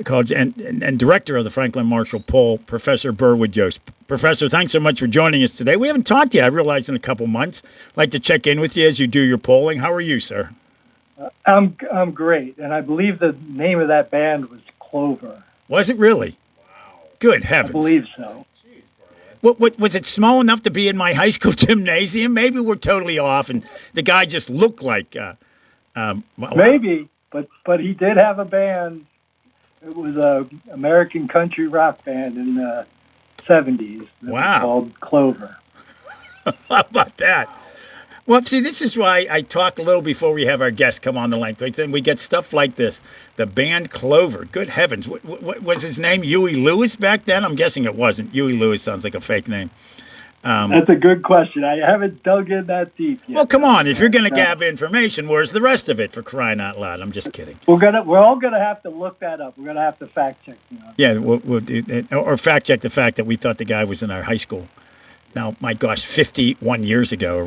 [SPEAKER 13] College and director of the Franklin Marshall poll, Professor Burwood Yost. Professor, thanks so much for joining us today. We haven't talked to you, I realized, in a couple months. I'd like to check in with you as you do your polling. How are you, sir?
[SPEAKER 23] I'm great, and I believe the name of that band was Clover.
[SPEAKER 13] Was it really? Wow. Good heavens.
[SPEAKER 23] I believe so.
[SPEAKER 13] What was it small enough to be in my high school gymnasium? Maybe we're totally off, and the guy just looked like.
[SPEAKER 23] Maybe, but he did have a band. It was a American country rock band in the 70s. That was called Clover.
[SPEAKER 13] How about that? Well, see, this is why I talk a little before we have our guests come on the line. But then we get stuff like this. The band Clover. Good heavens. What was his name? Huey Lewis back then? I'm guessing it wasn't. Huey Lewis sounds like a fake name.
[SPEAKER 23] That's a good question. I haven't dug in that deep yet.
[SPEAKER 13] Well, come on. If you're going to have information, where's the rest of it, for crying out loud? I'm just kidding.
[SPEAKER 23] We're all gonna have to look that up. We're gonna have to fact check.
[SPEAKER 13] Yeah, we'll do that. Or fact check the fact that we thought the guy was in our high school. Now, my gosh, 51 years ago or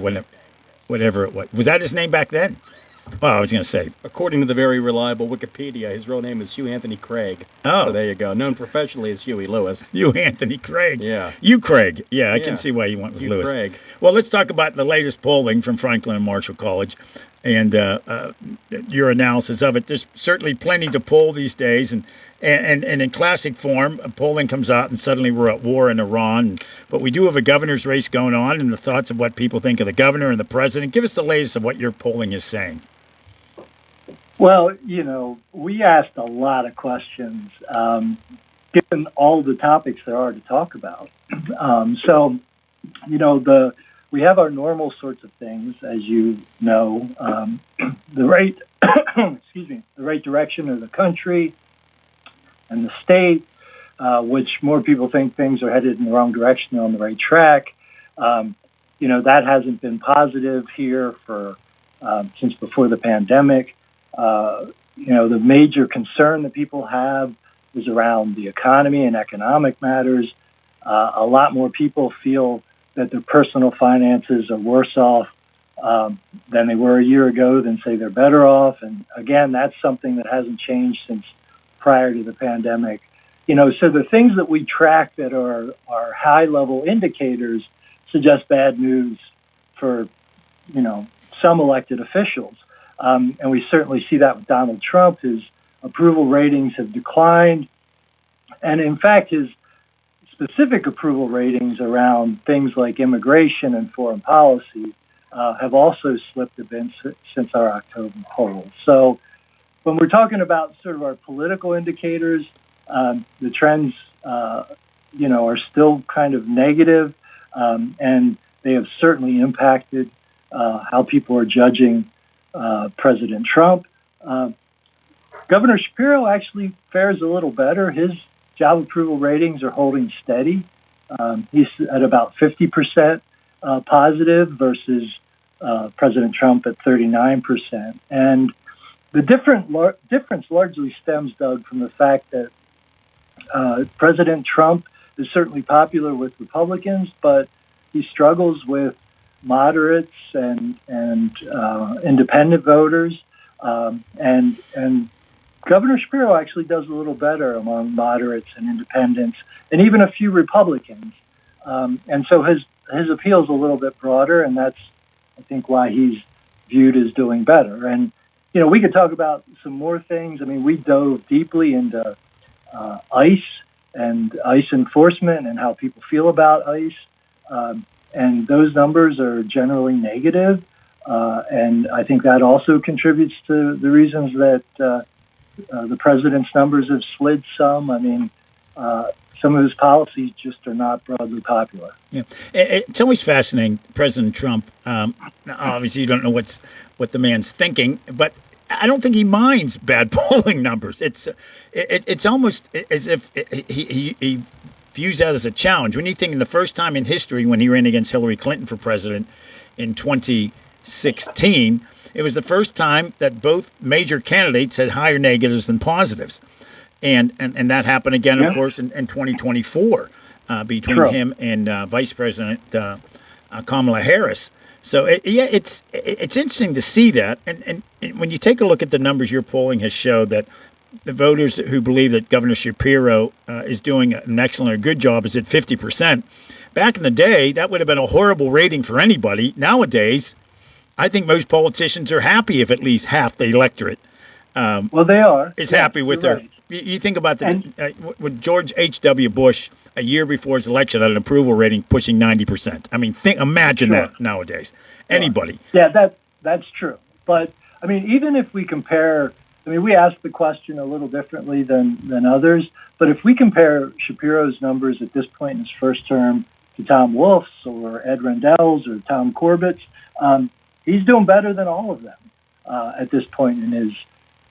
[SPEAKER 13] whatever it was. Was that his name back then? Well, I was going to say.
[SPEAKER 6] According to the very reliable Wikipedia, his real name is Hugh Anthony Craig.
[SPEAKER 13] Oh.
[SPEAKER 6] So there you go. Known professionally as Huey Lewis.
[SPEAKER 13] Hugh Anthony Craig.
[SPEAKER 6] Yeah.
[SPEAKER 13] Hugh Craig. Yeah, I
[SPEAKER 6] Yeah.
[SPEAKER 13] can see why you went with
[SPEAKER 6] Hugh
[SPEAKER 13] Lewis.
[SPEAKER 6] Craig.
[SPEAKER 13] Well, let's talk about the latest polling from Franklin and Marshall College and your analysis of it. There's certainly plenty to poll these days, and in classic form, polling comes out and suddenly we're at war in Iran. But we do have a governor's race going on, and the thoughts of what people think of the governor and the president. Give us the latest of what your polling is saying.
[SPEAKER 23] Well, we asked a lot of questions, given all the topics there are to talk about. We have our normal sorts of things, as you know, the right, the right direction of the country and the state, which more people think things are headed in the wrong direction than on the right track. That hasn't been positive here for since before the pandemic. The major concern that people have is around the economy and economic matters. A lot more people feel that their personal finances are worse off than they were a year ago, than say they're better off. And again, that's something that hasn't changed since prior to the pandemic. So the things that we track that are high-level indicators suggest bad news for, some elected officials. And we certainly see that with Donald Trump. His approval ratings have declined. And in fact, his specific approval ratings around things like immigration and foreign policy have also slipped a bit since our October poll. So when we're talking about sort of our political indicators, the trends, are still kind of negative, and they have certainly impacted how people are judging President Trump. Governor Shapiro actually fares a little better. His job approval ratings are holding steady. He's at about 50% positive versus President Trump at 39%. And the difference largely stems, Doug, from the fact that President Trump is certainly popular with Republicans, but he struggles with moderates and independent voters. And Governor Shapiro actually does a little better among moderates and independents, and even a few Republicans. And so his appeal is a little bit broader, and that's, I think, why he's viewed as doing better. And, we could talk about some more things. I mean, we dove deeply into ICE and ICE enforcement and how people feel about ICE. And those numbers are generally negative. And I think that also contributes to the reasons that the president's numbers have slid some. I mean, some of his policies just are not broadly popular.
[SPEAKER 13] Yeah, it's always fascinating, President Trump. Obviously, you don't know what the man's thinking, but I don't think he minds bad polling numbers. It's almost as if he views that as a challenge. When you think in the first time in history when he ran against Hillary Clinton for president in 2016, it was the first time that both major candidates had higher negatives than positives. And that happened again, of course, in 2024 between him and Vice President Kamala Harris. So, it's interesting to see that. And when you take a look at the numbers your polling has showed that the voters who believe that Governor Shapiro is doing an excellent or good job is at 50%. Back in the day, that would have been a horrible rating for anybody. Nowadays, I think most politicians are happy if at least half the electorate
[SPEAKER 23] well, they are.
[SPEAKER 13] is happy with their. Right. You think about when George H.W. Bush, a year before his election, had an approval rating pushing 90%. I mean, imagine that nowadays. Anybody.
[SPEAKER 23] Yeah, that's true. But, I mean, even if we compare, we asked the question a little differently than others, but if we compare Shapiro's numbers at this point in his first term to Tom Wolf's or Ed Rendell's or Tom Corbett's, he's doing better than all of them at this point in his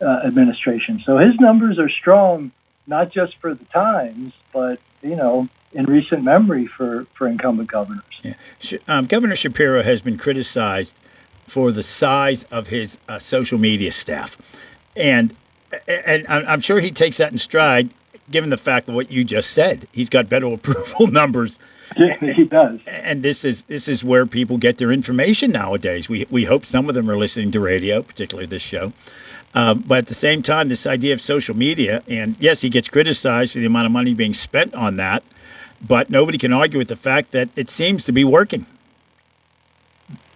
[SPEAKER 23] administration. So his numbers are strong, not just for the times, but, in recent memory for incumbent governors.
[SPEAKER 13] Yeah. Governor Shapiro has been criticized for the size of his social media staff. And I'm sure he takes that in stride. given the fact of what you just said, he's got better approval numbers.
[SPEAKER 23] He does.
[SPEAKER 13] And this is where people get their information nowadays. We hope some of them are listening to radio, particularly this show. But at the same time, this idea of social media, and yes, he gets criticized for the amount of money being spent on that, but nobody can argue with the fact that it seems to be working.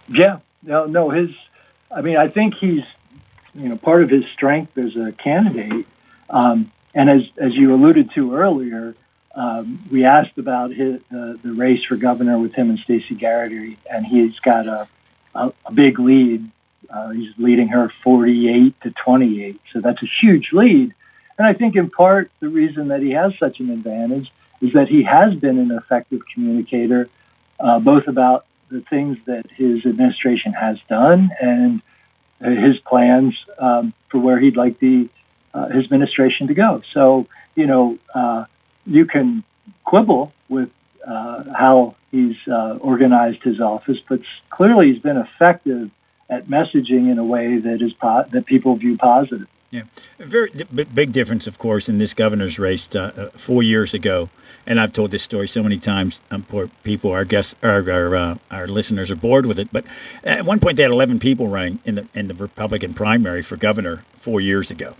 [SPEAKER 23] Yeah. No, I think he's, part of his strength as a candidate. And as you alluded to earlier, we asked about the race for governor with him and Stacey Garrity, and he's got a big lead. He's leading her 48-28, so that's a huge lead. And I think in part the reason that he has such an advantage is that he has been an effective communicator, both about the things that his administration has done and his plans for where he'd like his administration to go. So, you can quibble with how he's organized his office, but clearly he's been effective at messaging in a way that is that people view positive.
[SPEAKER 13] Yeah, a very big difference, of course, in this governor's race 4 years ago. And I've told this story so many times. Poor people, our guests, our listeners are bored with it. But at one point, they had 11 people running in the Republican primary for governor 4 years ago.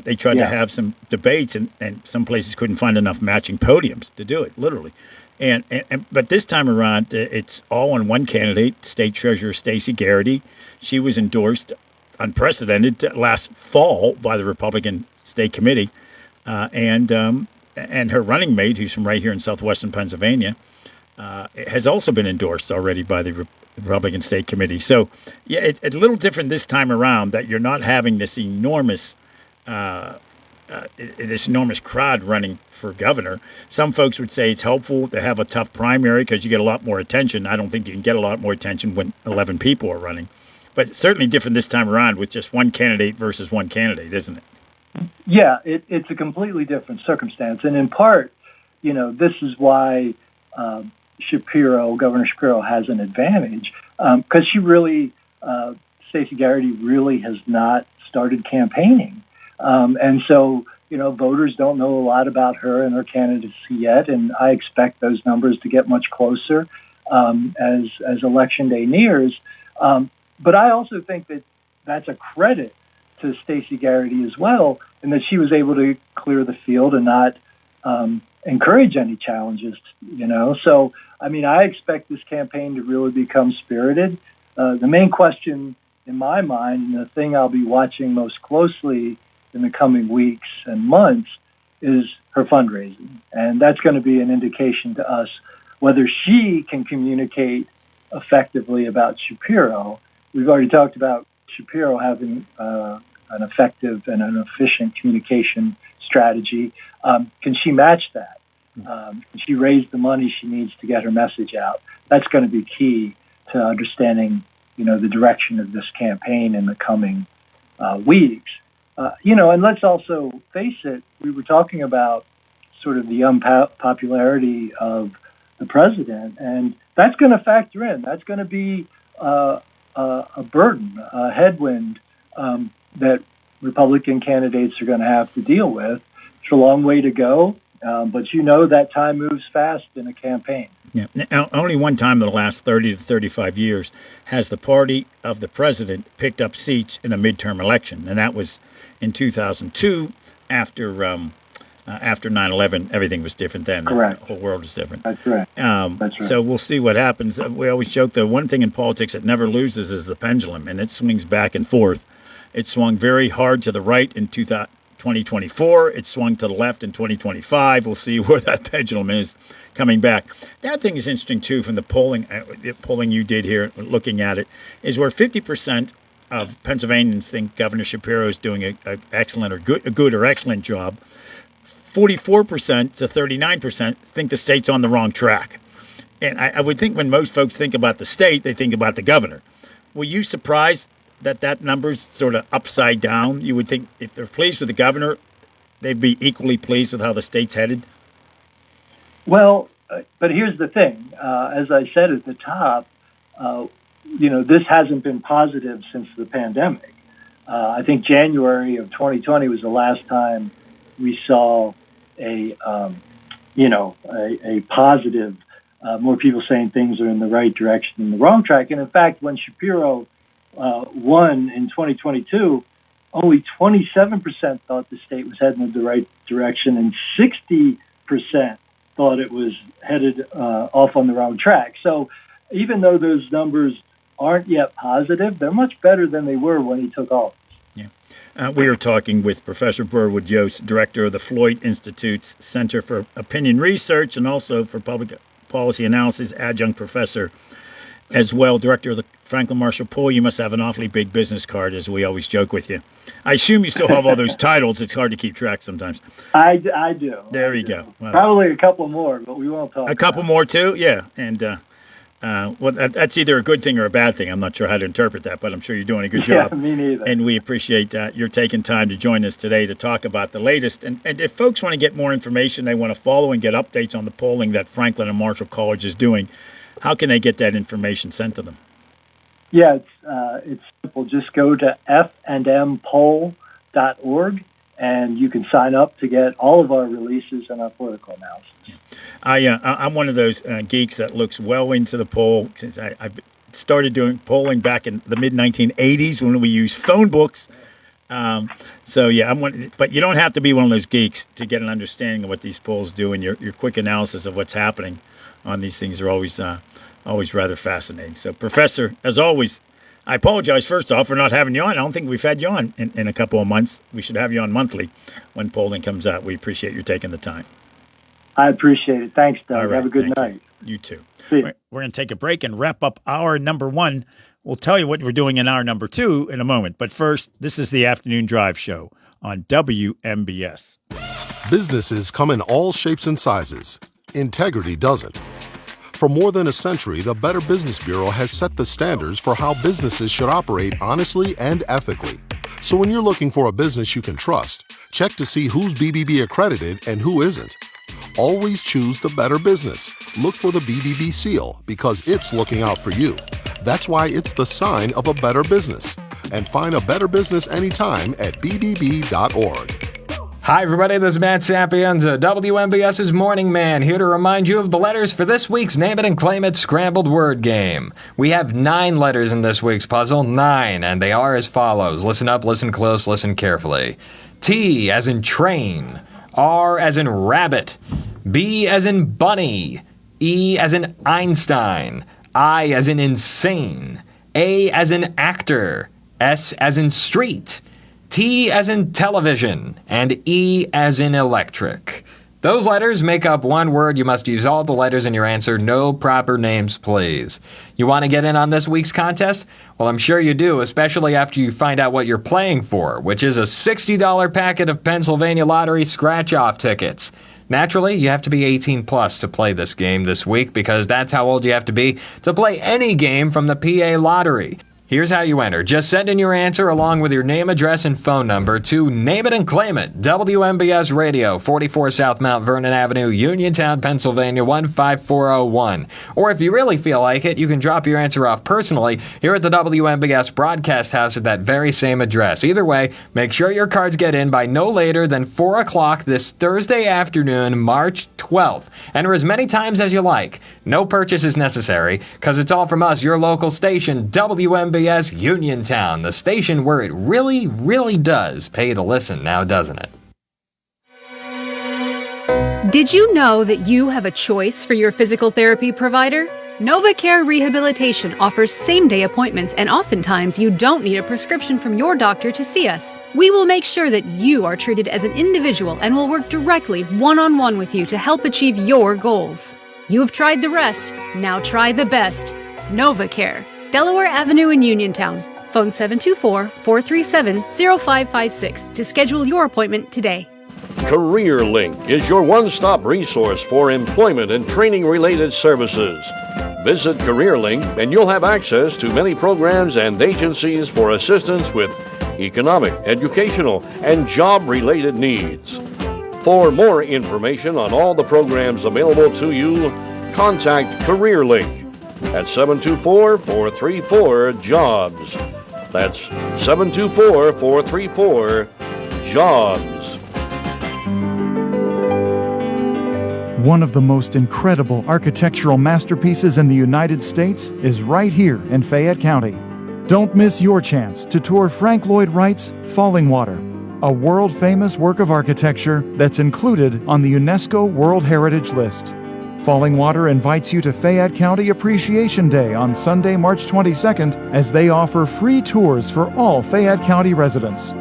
[SPEAKER 13] They tried to have some debates, and some places couldn't find enough matching podiums to do it, literally. But this time around, it's all on one candidate, State Treasurer Stacey Garrity. She was endorsed, unprecedented, last fall by the Republican State Committee, and her running mate, who's from right here in southwestern Pennsylvania, has also been endorsed already by the Republican State Committee. So, yeah, it's a little different this time around that you're not having this enormous crowd running for governor. Some folks would say it's helpful to have a tough primary because you get a lot more attention. I don't think you can get a lot more attention when 11 people are running. But it's certainly different this time around with just one candidate versus one candidate, isn't it?
[SPEAKER 23] Yeah, it's a completely different circumstance. And in part, this is why Governor Shapiro has an advantage because Stacey Garrity really has not started campaigning. And so, voters don't know a lot about her and her candidacy yet, and I expect those numbers to get much closer as Election Day nears. But I also think that that's a credit to Stacey Garrity as well, and that she was able to clear the field and not encourage any challenges, So, I expect this campaign to really become spirited. The main question in my mind, and the thing I'll be watching most closely in the coming weeks and months, is her fundraising. And that's going to be an indication to us whether she can communicate effectively about Shapiro. We've already talked about Shapiro having an effective and an efficient communication strategy. Can she match that? Can she raise the money she needs to get her message out? That's going to be key to understanding, the direction of this campaign in the coming weeks. And let's also face it, we were talking about sort of the unpopularity of the president, and that's going to factor in. That's going to be a burden, a headwind that Republican candidates are going to have to deal with. It's a long way to go, but that time moves fast in a campaign.
[SPEAKER 13] Yeah. Now, only one time in the last 30 to 35 years has the party of the president picked up seats in a midterm election, and that was in 2002 after 9/11. Everything was different then.
[SPEAKER 23] Correct.
[SPEAKER 13] The whole world was different.
[SPEAKER 23] That's right.
[SPEAKER 13] That's right. So we'll see what happens. We always joke that one thing in politics that never loses is the pendulum, and it swings back and forth. It swung very hard to the right in 2024. It swung to the left in 2025. We'll see where that pendulum is coming back. That thing is interesting, too, from the polling you did here, looking at it, is where 50% of Pennsylvanians think Governor Shapiro is doing a excellent or good or excellent job. 44% to 39% think the state's on the wrong track. And I would think when most folks think about the state, they think about the governor. Were you surprised that number's sort of upside down? You would think if they're pleased with the governor, they'd be equally pleased with how the state's headed?
[SPEAKER 23] Well, but here's the thing. As I said at the top, this hasn't been positive since the pandemic. I think January of 2020 was the last time we saw a positive. More people saying things are in the right direction than the wrong track. And in fact, when Shapiro won in 2022, only 27% thought the state was heading in the right direction, and 60% thought it was headed off on the wrong track. So even though those numbers aren't yet positive, they're much better than they were when he took office.
[SPEAKER 13] We are talking with Professor Burwood Yost, director of the Floyd Institute's Center for Opinion Research and also for Public Policy Analysis, adjunct professor as well, director of the Franklin Marshall Poll. You must have an awfully big business card, as we always joke with you. I assume you still have all those titles. It's hard to keep track sometimes.
[SPEAKER 23] I do.
[SPEAKER 13] There you go.
[SPEAKER 23] Well, probably a couple more, but we won't talk.
[SPEAKER 13] A couple more too? Yeah. And that's either a good thing or a bad thing. I'm not sure how to interpret that, but I'm sure you're doing a good job.
[SPEAKER 23] Yeah, me neither.
[SPEAKER 13] And we appreciate your taking time to join us today to talk about the latest. And if folks want to get more information, they want to follow and get updates on the polling that Franklin and Marshall College is doing, how can they get that information sent to them?
[SPEAKER 23] Yeah, it's simple. Just go to fandmpoll.org, and you can sign up to get all of our releases and our political analysis.
[SPEAKER 13] I'm one of those geeks that looks well into the poll, since I've started doing polling back in the mid-1980s when we used phone books. So yeah, but you don't have to be one of those geeks to get an understanding of what these polls do, and your quick analysis of what's happening on these things are always rather fascinating. So, Professor, as always, I apologize first off for not having you on. I don't think we've had you on in a couple of months. We should have you on monthly when polling comes out. We appreciate you taking the time.
[SPEAKER 23] I appreciate it. Thanks, Doug.
[SPEAKER 13] Right,
[SPEAKER 23] have a good night.
[SPEAKER 13] You too.
[SPEAKER 23] See you.
[SPEAKER 13] We're going to take a break and wrap up our number one. We'll tell you what we're doing in our number two in a moment. But first, this is the Afternoon Drive Show on WMBS.
[SPEAKER 2] Businesses come in all shapes and sizes. Integrity doesn't. For more than a century, the Better Business Bureau has set the standards for how businesses should operate honestly and ethically. So when you're looking for a business you can trust, check to see who's BBB accredited and who isn't. Always choose the better business. Look for the BBB seal because it's looking out for you. That's why it's the sign of a better business. And find a better business anytime at bbb.org.
[SPEAKER 19] Hi, everybody. This is Matt Sapienza, WMBS's Morning Man, here to remind you of the letters for this week's Name It and Claim It Scrambled Word Game. We have 9 letters in this week's puzzle, 9, and they are as follows. Listen up, listen close, listen carefully. T as in train, R as in rabbit, B as in bunny, E as in Einstein, I as in insane, A as in actor, S as in street, T as in television, and E as in electric. Those letters make up one word. You must use all the letters in your answer. No proper names, please. You want to get in on this week's contest? Well, I'm sure you do, especially after you find out what you're playing for, which is a $60 packet of Pennsylvania Lottery scratch-off tickets. Naturally, you have to be 18 plus to play this game this week because that's how old you have to be to play any game from the PA Lottery. Here's how you enter. Just send in your answer along with your name, address, and phone number to Name It and Claim It, WMBS Radio, 44 South Mount Vernon Avenue, Uniontown, Pennsylvania, 15401. Or if you really feel like it, you can drop your answer off personally here at the WMBS Broadcast House at that very same address. Either way, make sure your cards get in by no later than 4 o'clock this Thursday afternoon, March 12th. Enter as many times as you like. No purchase is necessary, because it's all from us, your local station, WMBS Uniontown, the station where it really, really does pay to listen now, doesn't it?
[SPEAKER 18] Did you know that you have a choice for your physical therapy provider? NovaCare Rehabilitation offers same-day appointments, and oftentimes you don't need a prescription from your doctor to see us. We will make sure that you are treated as an individual and will work directly one-on-one with you to help achieve your goals. You have tried the rest, now try the best. NovaCare, Delaware Avenue in Uniontown. Phone 724-437-0556 to schedule your appointment today.
[SPEAKER 22] CareerLink is your one-stop resource for employment and training-related services. Visit CareerLink and you'll have access to many programs and agencies for assistance with economic, educational, and job-related needs. For more information on all the programs available to you, contact CareerLink at 724-434-JOBS. That's 724-434-JOBS.
[SPEAKER 1] One of the most incredible architectural masterpieces in the United States is right here in Fayette County. Don't miss your chance to tour Frank Lloyd Wright's Falling Water, a world-famous work of architecture that's included on the UNESCO World Heritage List. Falling Water invites you to Fayette County Appreciation Day on Sunday, March 22nd, as they offer free tours for all Fayette County residents.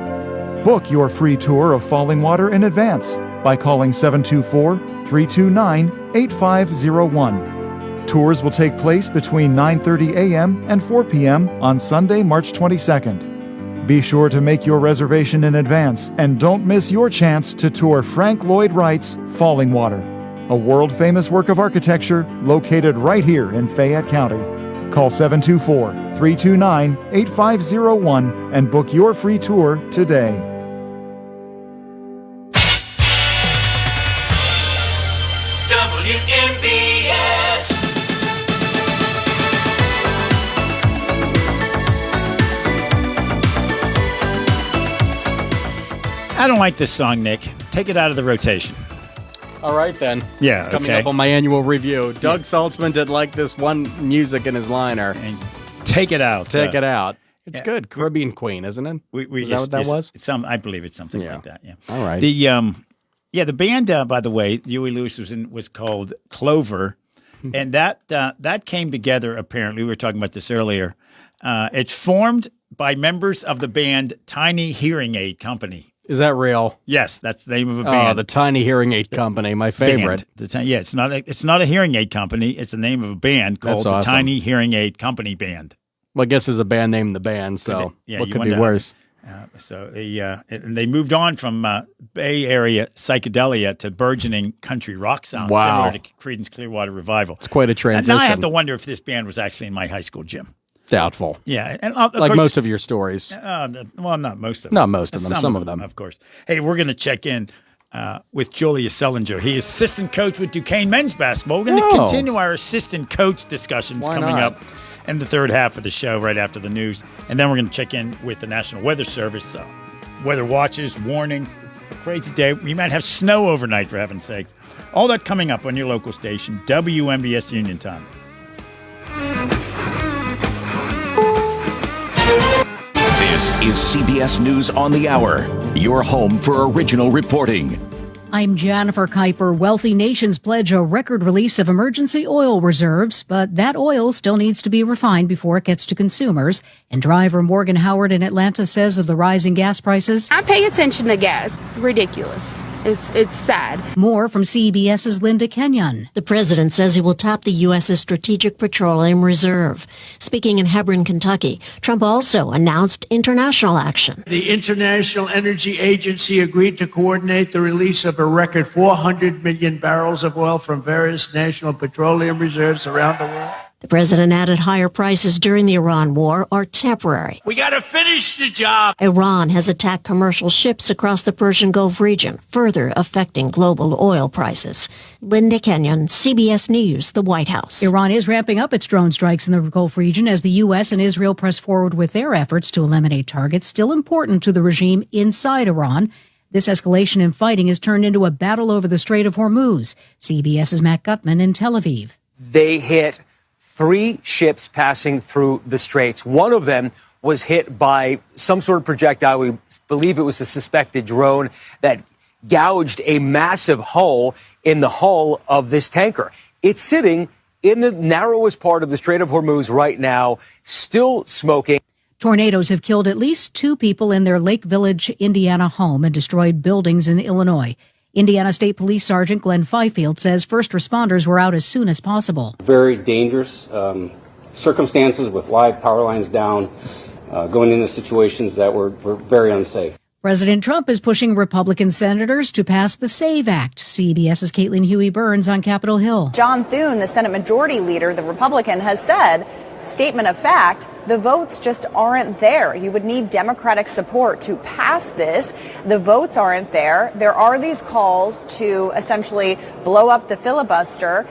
[SPEAKER 1] Book your free tour of Falling Water in advance by calling 724-329-8501. Tours will take place between 9:30 a.m. and 4 p.m. on Sunday, March 22nd. Be sure to make your reservation in advance and don't miss your chance to tour Frank Lloyd Wright's Falling Water, a world-famous work of architecture located right here in Fayette County. Call 724-329-8501 and book your free tour today.
[SPEAKER 17] WMBS.
[SPEAKER 13] I don't like this song, Nick. Take it out of the rotation.
[SPEAKER 6] All right, then.
[SPEAKER 13] Yeah,
[SPEAKER 6] It's coming
[SPEAKER 13] okay.
[SPEAKER 6] up on my annual review. Doug Saltzman did like this one music in his liner.
[SPEAKER 13] And take it out.
[SPEAKER 6] Take it out. It's good. Caribbean Queen, isn't it?
[SPEAKER 13] We
[SPEAKER 6] Is that what that was?
[SPEAKER 13] I believe it's something like that. Yeah.
[SPEAKER 6] All right.
[SPEAKER 13] The band, by the way, Huey Lewis was called Clover, and that came together. Apparently, we were talking about this earlier. It's formed by members of the band Tiny Hearing Aid Company.
[SPEAKER 6] Is that real?
[SPEAKER 13] Yes, that's the name of a
[SPEAKER 6] Oh,
[SPEAKER 13] band.
[SPEAKER 6] the Tiny Hearing Aid Company, my favorite.
[SPEAKER 13] It's not a hearing aid company. It's the name of a band called
[SPEAKER 6] That's
[SPEAKER 13] the
[SPEAKER 6] awesome.
[SPEAKER 13] Tiny Hearing Aid Company Band.
[SPEAKER 6] Well, I guess there's a band named The Band, so
[SPEAKER 13] Yeah,
[SPEAKER 6] what
[SPEAKER 13] you
[SPEAKER 6] could be
[SPEAKER 13] wonder-
[SPEAKER 6] worse?
[SPEAKER 13] So they moved on from Bay Area psychedelia to burgeoning country rock sound,
[SPEAKER 6] Wow.
[SPEAKER 13] similar to Creedence Clearwater Revival.
[SPEAKER 6] It's quite a
[SPEAKER 13] And
[SPEAKER 6] transition.
[SPEAKER 13] now I have to wonder if this band was actually in my high school gym.
[SPEAKER 6] Doubtful.
[SPEAKER 13] Yeah, and
[SPEAKER 6] Like
[SPEAKER 13] course-
[SPEAKER 6] most of your stories.
[SPEAKER 13] well, not most of them.
[SPEAKER 6] Not most of them, some of them.
[SPEAKER 13] of course. Hey, we're going to check in with Julius Sellinger. He is assistant coach with Duquesne men's basketball. We're going to
[SPEAKER 6] Oh.
[SPEAKER 13] continue our assistant coach discussions
[SPEAKER 6] Why
[SPEAKER 13] coming
[SPEAKER 6] not?
[SPEAKER 13] up in the third half of the show, right after the news. And then we're going to check in with the National Weather Service. Weather watches, warnings. It's a crazy day. We might have snow overnight, for heaven's sakes. All that coming up on your local station, WMBS Uniontown.
[SPEAKER 3] This is CBS News on the Hour, your home for original reporting.
[SPEAKER 4] I'm Jennifer Kuiper. Wealthy nations pledge a record release of emergency oil reserves, but that oil still needs to be refined before it gets to consumers. And driver Morgan Howard in Atlanta says of the rising gas prices.
[SPEAKER 5] I pay attention to gas. Ridiculous. It's sad.
[SPEAKER 4] More from CBS's Linda Kenyon.
[SPEAKER 21] The president says he will tap the U.S.'s Strategic Petroleum Reserve. Speaking in Hebron, Kentucky, Trump also announced international action.
[SPEAKER 24] The International Energy Agency agreed to coordinate the release of a record 400 million barrels of oil from various national petroleum reserves around the world.
[SPEAKER 21] The president added higher prices during the Iran war are temporary.
[SPEAKER 24] We got to finish the job.
[SPEAKER 21] Iran has attacked commercial ships across the Persian Gulf region, further affecting global oil prices. Linda Kenyon, CBS News, the White House.
[SPEAKER 4] Iran is ramping up its drone strikes in the Gulf region as the U.S. and Israel press forward with their efforts to eliminate targets still important to the regime inside Iran. This escalation in fighting has turned into a battle over the Strait of Hormuz. CBS's Matt Gutman in Tel Aviv.
[SPEAKER 25] They hit 3 ships passing through the straits. One of them was hit by some sort of projectile. We believe it was a suspected drone that gouged a massive hole in the hull of this tanker. It's sitting in the narrowest part of the Strait of Hormuz right now, still smoking.
[SPEAKER 4] Tornadoes have killed at least 2 people in their Lake Village, Indiana home and destroyed buildings in Illinois. Indiana State Police Sergeant Glenn Fifield says first responders were out as soon as possible.
[SPEAKER 26] Very dangerous circumstances with live power lines down, going into situations that were very unsafe.
[SPEAKER 4] President Trump is pushing Republican senators to pass the SAVE Act. CBS's Caitlin Huey-Burns on Capitol Hill.
[SPEAKER 27] John Thune, the Senate Majority Leader, the Republican, has said, statement of fact, the votes just aren't there. You would need Democratic support to pass this. The votes aren't there. There are these calls to essentially blow up the filibuster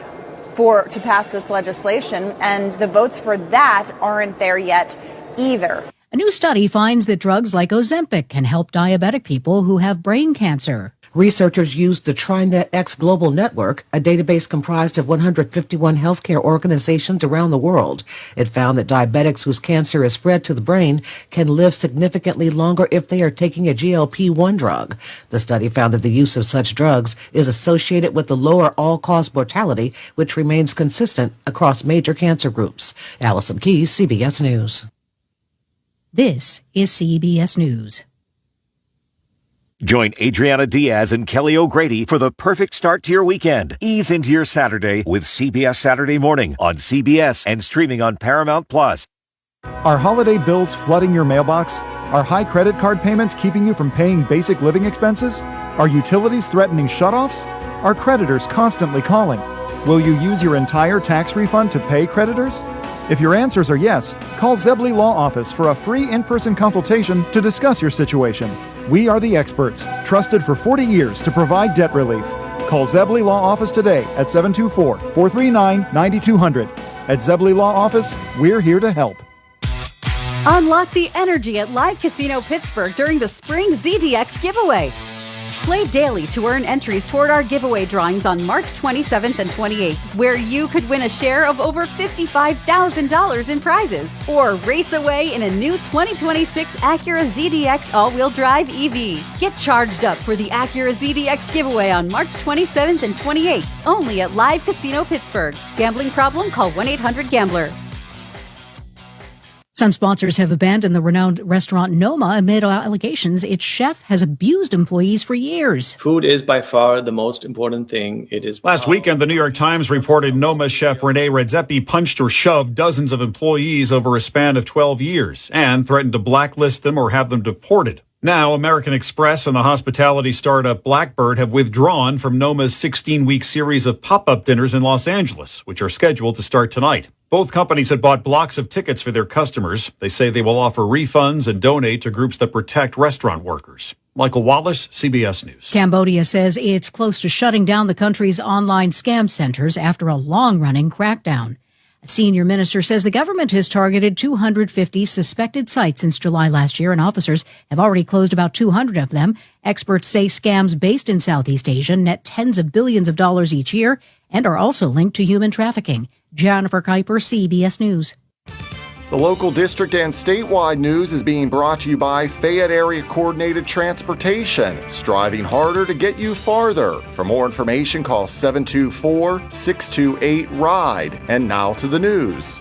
[SPEAKER 27] to pass this legislation, and the votes for that aren't there yet either.
[SPEAKER 4] A new study finds that drugs like Ozempic can help diabetic people who have brain cancer.
[SPEAKER 7] Researchers used the TriNet X Global Network, a database comprised of 151 healthcare organizations around the world. It found that diabetics whose cancer is spread to the brain can live significantly longer if they are taking a GLP-1 drug. The study found that the use of such drugs is associated with the lower all-cause mortality, which remains consistent across major cancer groups. Allison Keyes, CBS News.
[SPEAKER 4] This is CBS News.
[SPEAKER 8] Join Adriana Diaz and Kelly O'Grady for the perfect start to your weekend. Ease into your Saturday with CBS Saturday Morning on CBS and streaming on Paramount Plus.
[SPEAKER 1] Are holiday bills flooding your mailbox? Are high credit card payments keeping you from paying basic living expenses? Are utilities threatening shutoffs? Are creditors constantly calling? Will you use your entire tax refund to pay creditors? If your answers are yes, call Zebley Law Office for a free in-person consultation to discuss your situation. We are the experts, trusted for 40 years to provide debt relief. Call Zebley Law Office today at 724-439-9200. At Zebley Law Office, we're here to help.
[SPEAKER 9] Unlock the energy at Live Casino Pittsburgh during the Spring ZDX giveaway. Play daily to earn entries toward our giveaway drawings on March 27th and 28th, where you could win a share of over $55,000 in prizes, or race away in a new 2026 Acura ZDX all-wheel drive EV. Get charged up for the Acura ZDX giveaway on March 27th and 28th, only at Live Casino Pittsburgh. Gambling problem? Call 1-800-GAMBLER.
[SPEAKER 4] Some sponsors have abandoned the renowned restaurant Noma amid allegations its chef has abused employees for years.
[SPEAKER 10] Food is by far the most important thing. It is.
[SPEAKER 11] Last weekend, the New York Times reported Noma chef Renee Redzepi punched or shoved dozens of employees over a span of 12 years and threatened to blacklist them or have them deported. Now, American Express and the hospitality startup Blackbird have withdrawn from Noma's 16-week series of pop-up dinners in Los Angeles, which are scheduled to start tonight. Both companies had bought blocks of tickets for their customers. They say they will offer refunds and donate to groups that protect restaurant workers. Michael Wallace, CBS News.
[SPEAKER 4] Cambodia says it's close to shutting down the country's online scam centers after a long-running crackdown. A senior minister says the government has targeted 250 suspected sites since July last year, and officers have already closed about 200 of them. Experts say scams based in Southeast Asia net tens of billions of dollars each year and are also linked to human trafficking. Jennifer Kuiper, CBS News.
[SPEAKER 12] The local district and statewide news is being brought to you by Fayette Area Coordinated Transportation, striving harder to get you farther. For more information, call 724-628-RIDE. And now to the news.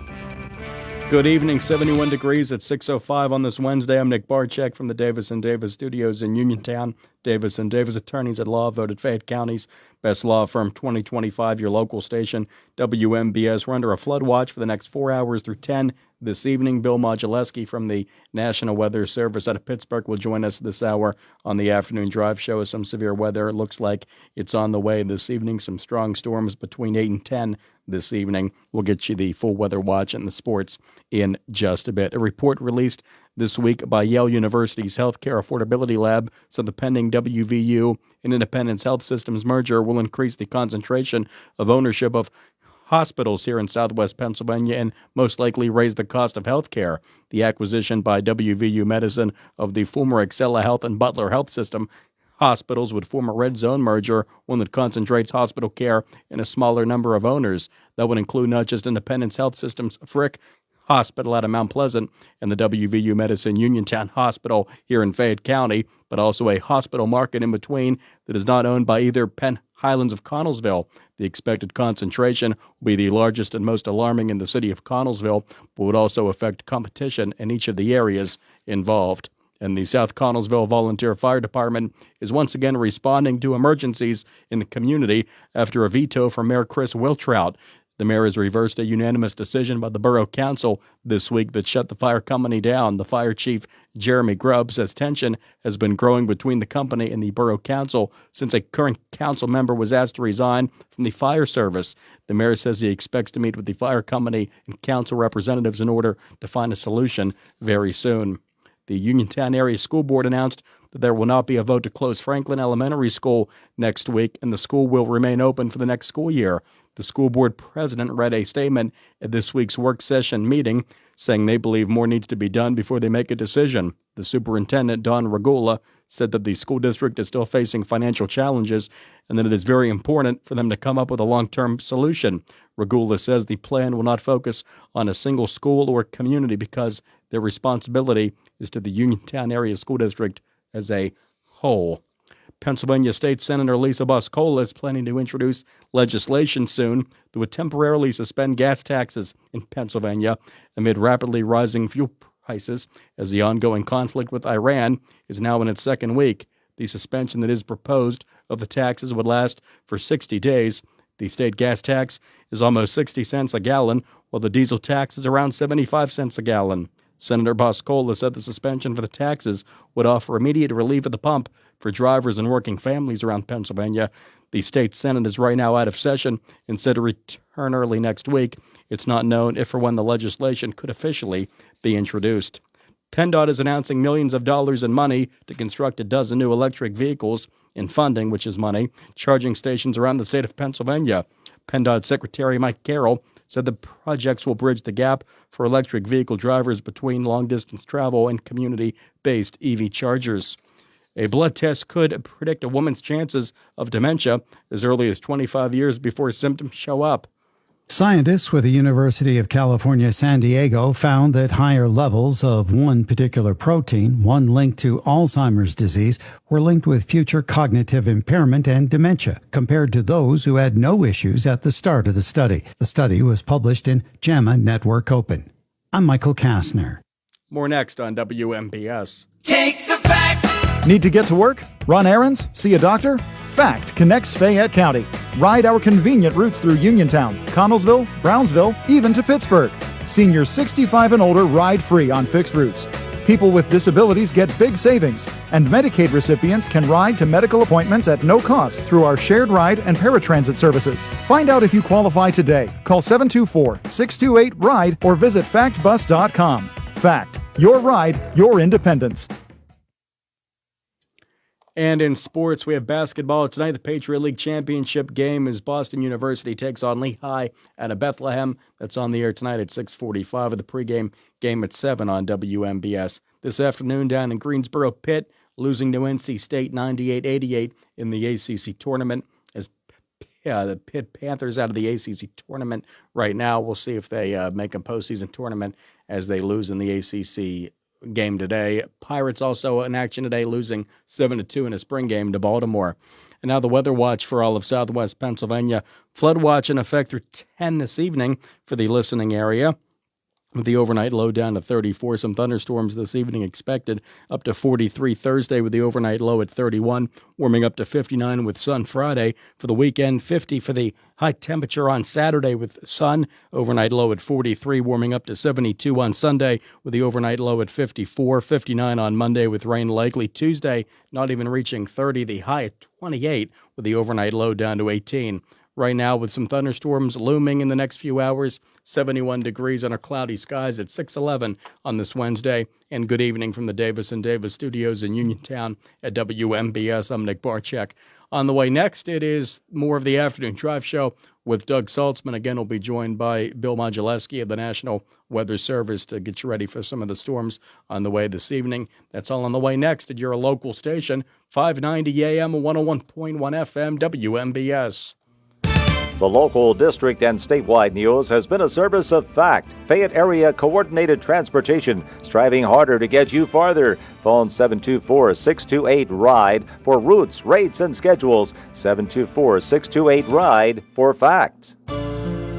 [SPEAKER 6] Good evening, 71 degrees at 6:05 on this Wednesday. I'm Nick Barczyk from the Davis & Davis studios in Uniontown. Davis & Davis attorneys at law, voted Fayette County's best law firm 2025, your local station, WMBS. We're under a flood watch for the next 4 hours through 10 this evening. Bill Modulewski from the National Weather Service out of Pittsburgh will join us this hour on the afternoon drive. Show us some severe weather. It looks like it's on the way this evening. Some strong storms between 8 and 10 this evening. We'll get you the full weather watch and the sports in just a bit. A report released this week by Yale University's Healthcare Affordability Lab said the pending WVU and Independence Health Systems merger will increase the concentration of ownership of hospitals here in southwest Pennsylvania and most likely raise the cost of health care. The acquisition by WVU Medicine of the former Excella Health and Butler Health System hospitals would form a red zone merger, one that concentrates hospital care in a smaller number of owners. That would include not just Independence Health Systems Frick Hospital out of Mount Pleasant and the WVU Medicine Uniontown Hospital here in Fayette County, but also a hospital market in between that is not owned by either Penn Highlands of Connellsville. The expected concentration will be the largest and most alarming in the city of Connellsville, but would also affect competition in each of the areas involved. And the South Connellsville Volunteer Fire Department is once again responding to emergencies in the community after a veto from Mayor Chris Wiltrout. The mayor has reversed a unanimous decision by the Borough Council this week that shut the fire company down. The fire chief, Jeremy Grubb, says tension has been growing between the company and the Borough Council since a current council member was asked to resign from the fire service. The mayor says he expects to meet with the fire company and council representatives in order to find a solution very soon. The Uniontown Area School Board announced that there will not be a vote to close Franklin Elementary School next week, and the school will remain open for the next school year. The school board president read a statement at this week's work session meeting saying they believe more needs to be done before they make a decision. The superintendent, Don Regula, said that the school district is still facing financial challenges and that it is very important for them to come up with a long-term solution. Regula says the plan will not focus on a single school or community because their responsibility is to the Uniontown Area School District as a whole. Pennsylvania State Senator Lisa Boscola is planning to introduce legislation soon that would temporarily suspend gas taxes in Pennsylvania amid rapidly rising fuel prices as the ongoing conflict with Iran is now in its second week. The suspension that is proposed of the taxes would last for 60 days. The state gas tax is almost 60 cents a gallon, while the diesel tax is around 75 cents a gallon. Senator Boscola said the suspension for the taxes would offer immediate relief at the pump for drivers and working families around Pennsylvania. The state Senate is right now out of session and set to return early next week. It's not known if or when the legislation could officially be introduced. PennDOT is announcing millions of dollars in money to construct a dozen new electric vehicles in funding, which is money, charging stations around the state of Pennsylvania. PennDOT Secretary Mike Carroll said the projects will bridge the gap for electric vehicle drivers between long-distance travel and community-based EV chargers. A blood test could predict a woman's chances of dementia as early as 25 years before symptoms show up.
[SPEAKER 2] Scientists with the University of California, San Diego found that higher levels of one particular protein, one linked to Alzheimer's disease, were linked with future cognitive impairment and dementia, compared to those who had no issues at the start of the study. The study was published in JAMA Network Open. I'm Michael Kastner.
[SPEAKER 6] More next on WMBS.
[SPEAKER 17] Take the fact.
[SPEAKER 1] Need to get to work? Run errands? See a doctor? Fact connects Fayette County. Ride our convenient routes through Uniontown, Connellsville, Brownsville, even to Pittsburgh. Seniors 65 and older ride free on fixed routes. People with disabilities get big savings, and Medicaid recipients can ride to medical appointments at no cost through our shared ride and paratransit services. Find out if you qualify today. Call 724-628-RIDE or visit factbus.com. Fact, your ride, your independence.
[SPEAKER 6] And in sports, we have basketball tonight. The Patriot League Championship game as Boston University takes on Lehigh out of Bethlehem. That's on the air tonight at 6:45 with the pregame game at 7 on WMBS. This afternoon down in Greensboro, Pitt losing to NC State 98-88 in the ACC tournament. As the Pitt Panthers out of the ACC tournament right now. We'll see if they make a postseason tournament as they lose in the ACC game today. Pirates also in action today, losing 7-2 in a spring game to Baltimore. And now the weather watch for all of southwest Pennsylvania. Flood watch in effect through 10 this evening for the listening area, with the overnight low down to 34. Some thunderstorms this evening expected, up to 43 Thursday with the overnight low at 31, warming up to 59 with sun Friday. For the weekend, 50 for the high temperature on Saturday with sun, overnight low at 43, warming up to 72 on Sunday with the overnight low at 54, 59 on Monday with rain likely. Tuesday, not even reaching 30, the high at 28 with the overnight low down to 18. Right now, with some thunderstorms looming in the next few hours, 71 degrees under cloudy skies at 6:11 on this Wednesday. And good evening from the Davis & Davis studios in Uniontown at WMBS. I'm Nick Barczyk. On the way next, it is more of the Afternoon Drive Show with Doug Saltzman. Again, we'll be joined by Bill Modulewski of the National Weather Service to get you ready for some of the storms on the way this evening. That's all on the way next at your local station, 590 AM, 101.1 FM, WMBS.
[SPEAKER 14] The local, district, and statewide news has been a service of FACT, Fayette Area Coordinated Transportation, striving harder to get you farther. Phone 724-628-RIDE for routes, rates, and schedules. 724-628-RIDE for FACT.